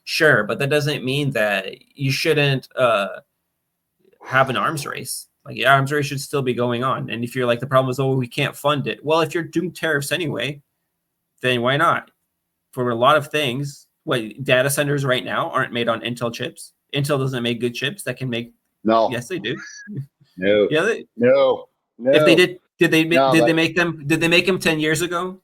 Sure, but that doesn't mean that you shouldn't have an arms race. Like, yeah, arms race should still be going on. And if you're like, the problem is, oh, we can't fund it. Well, if you're doing tariffs anyway, then why not? For a lot of things, what data centers right now aren't made on Intel chips. Intel doesn't make good chips that can make. No, Yes, they do. no, Yeah, no, if they no, did they no. did they Like, make them? Did they make them 10 years ago?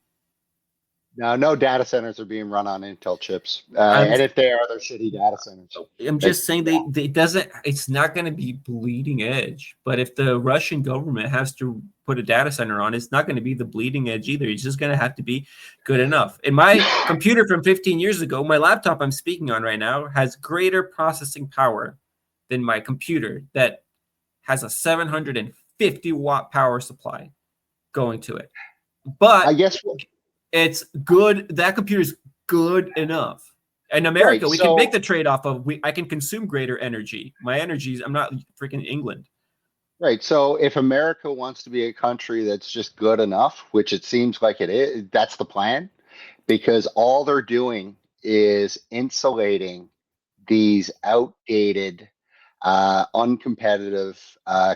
no, no data centers are being run on Intel chips. I'm And if they are, they're shitty data centers. I'm Like, just saying they doesn't. It's not going to be bleeding edge. But if the Russian government has to put a data center on, it's not going to be the bleeding edge either. It's just going to have to be good enough. And my computer from 15 years ago, my laptop I'm speaking on right now, has greater processing power than my computer that has a 750-watt power supply going to it. I But guess, it's good. That computer's good enough. In right. America, we can make So, the trade-off of I can consume greater energy. My energies, I'm not freaking England. right. So if America wants to be a country that's just good enough, which it seems like it is, that's the plan, because all they're doing is insulating these outdated, uncompetitive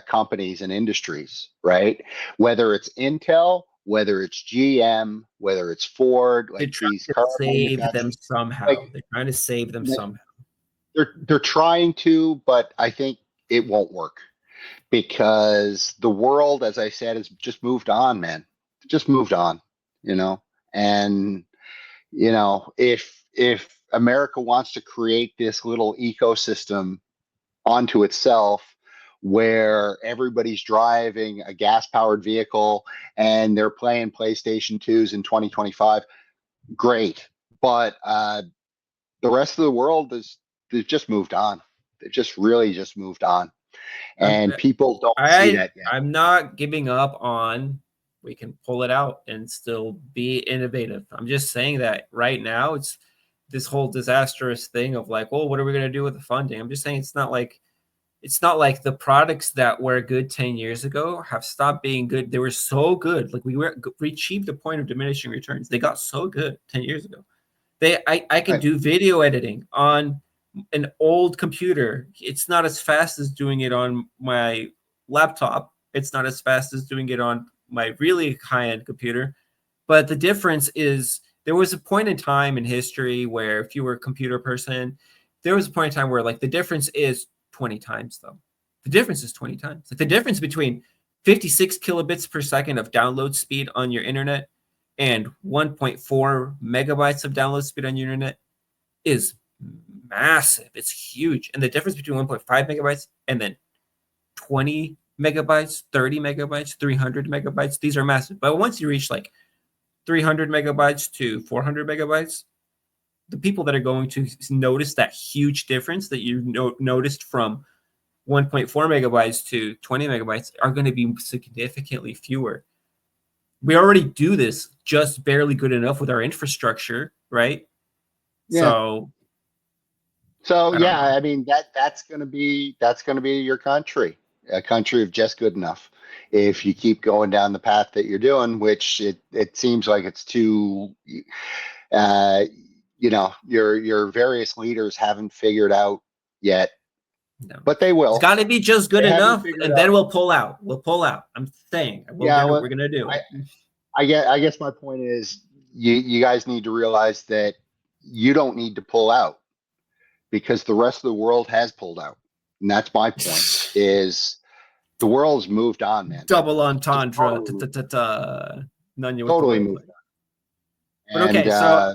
companies and industries, right? Whether it's Intel, whether it's GM, whether it's Ford, They're like these trying to car save them manufacturers, somehow. like They're trying to save them somehow. they're trying to, but I think it won't work because the world, as I said, has just moved on, man. Just moved on, you know. And if America wants to create this little ecosystem onto itself where everybody's driving a gas powered vehicle and they're playing PlayStation 2s in 2025, great. But the rest of the world is they've just moved on. They've just really just moved on. I'm, And people don't see I that yet. I'm not giving up on. We can pull it out and still be innovative. I'm just saying that right now it's this whole disastrous thing of like, well, what are we going to do with the funding? I'm just saying it's not like the products that were good 10 years ago have stopped being good. They were so good. Like we achieved a point of diminishing returns. They got so good 10 years ago. I can Right. do video editing on an old computer. It's not as fast as doing it on my laptop. It's not as fast as doing it on my really high-end computer. But the difference is there was a point in time in history where if you were a computer person, there was a point in time where like the difference is 20 times though. The difference is 20 times. Like the difference between 56 kilobits per second of download speed on your internet and 1.4 megabytes of download speed on your internet is massive. It's huge. And the difference between 1.5 megabytes and then 20 megabytes, 30 megabytes, 300 megabytes, these are massive. But once you reach like 300 megabytes to 400 megabytes, the people that are going to notice that huge difference that you noticed from 1.4 megabytes to 20 megabytes are going to be significantly fewer. We already do this just barely good enough with our infrastructure, right? Yeah. So So I don't yeah, know. I mean that's gonna be your country, a country of just good enough. If you keep going down the path that you're doing, which it seems like it's too, uh, your various leaders haven't figured out yet No. But they will. It's got to be just good They haven't enough, figured and out. then we'll pull out. We'll pull out. I'm saying we're gonna do it. I guess my point is you guys need to realize that you don't need to pull out because the rest of the world has pulled out. And that's my point is the world's moved on, man. Double entendre. Totally Nunya with Totally the moved wordplay. on. But okay, so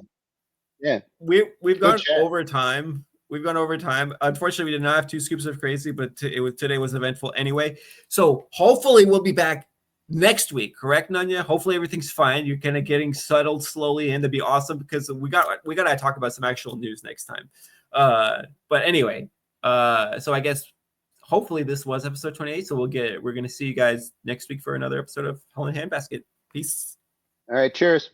yeah, we've gone chat. over time. We've gone over time. Unfortunately, we did not have 2 scoops of crazy, but today was eventful anyway. So hopefully we'll be back next week. Correct, Nunya? Hopefully everything's fine. You're kind of getting settled slowly in. That'd be awesome because we got to talk about some actual news next time. But anyway, so I guess hopefully this was episode 28. So we're gonna see you guys next week for another episode of Hell in a Handbasket. Peace. All right, cheers.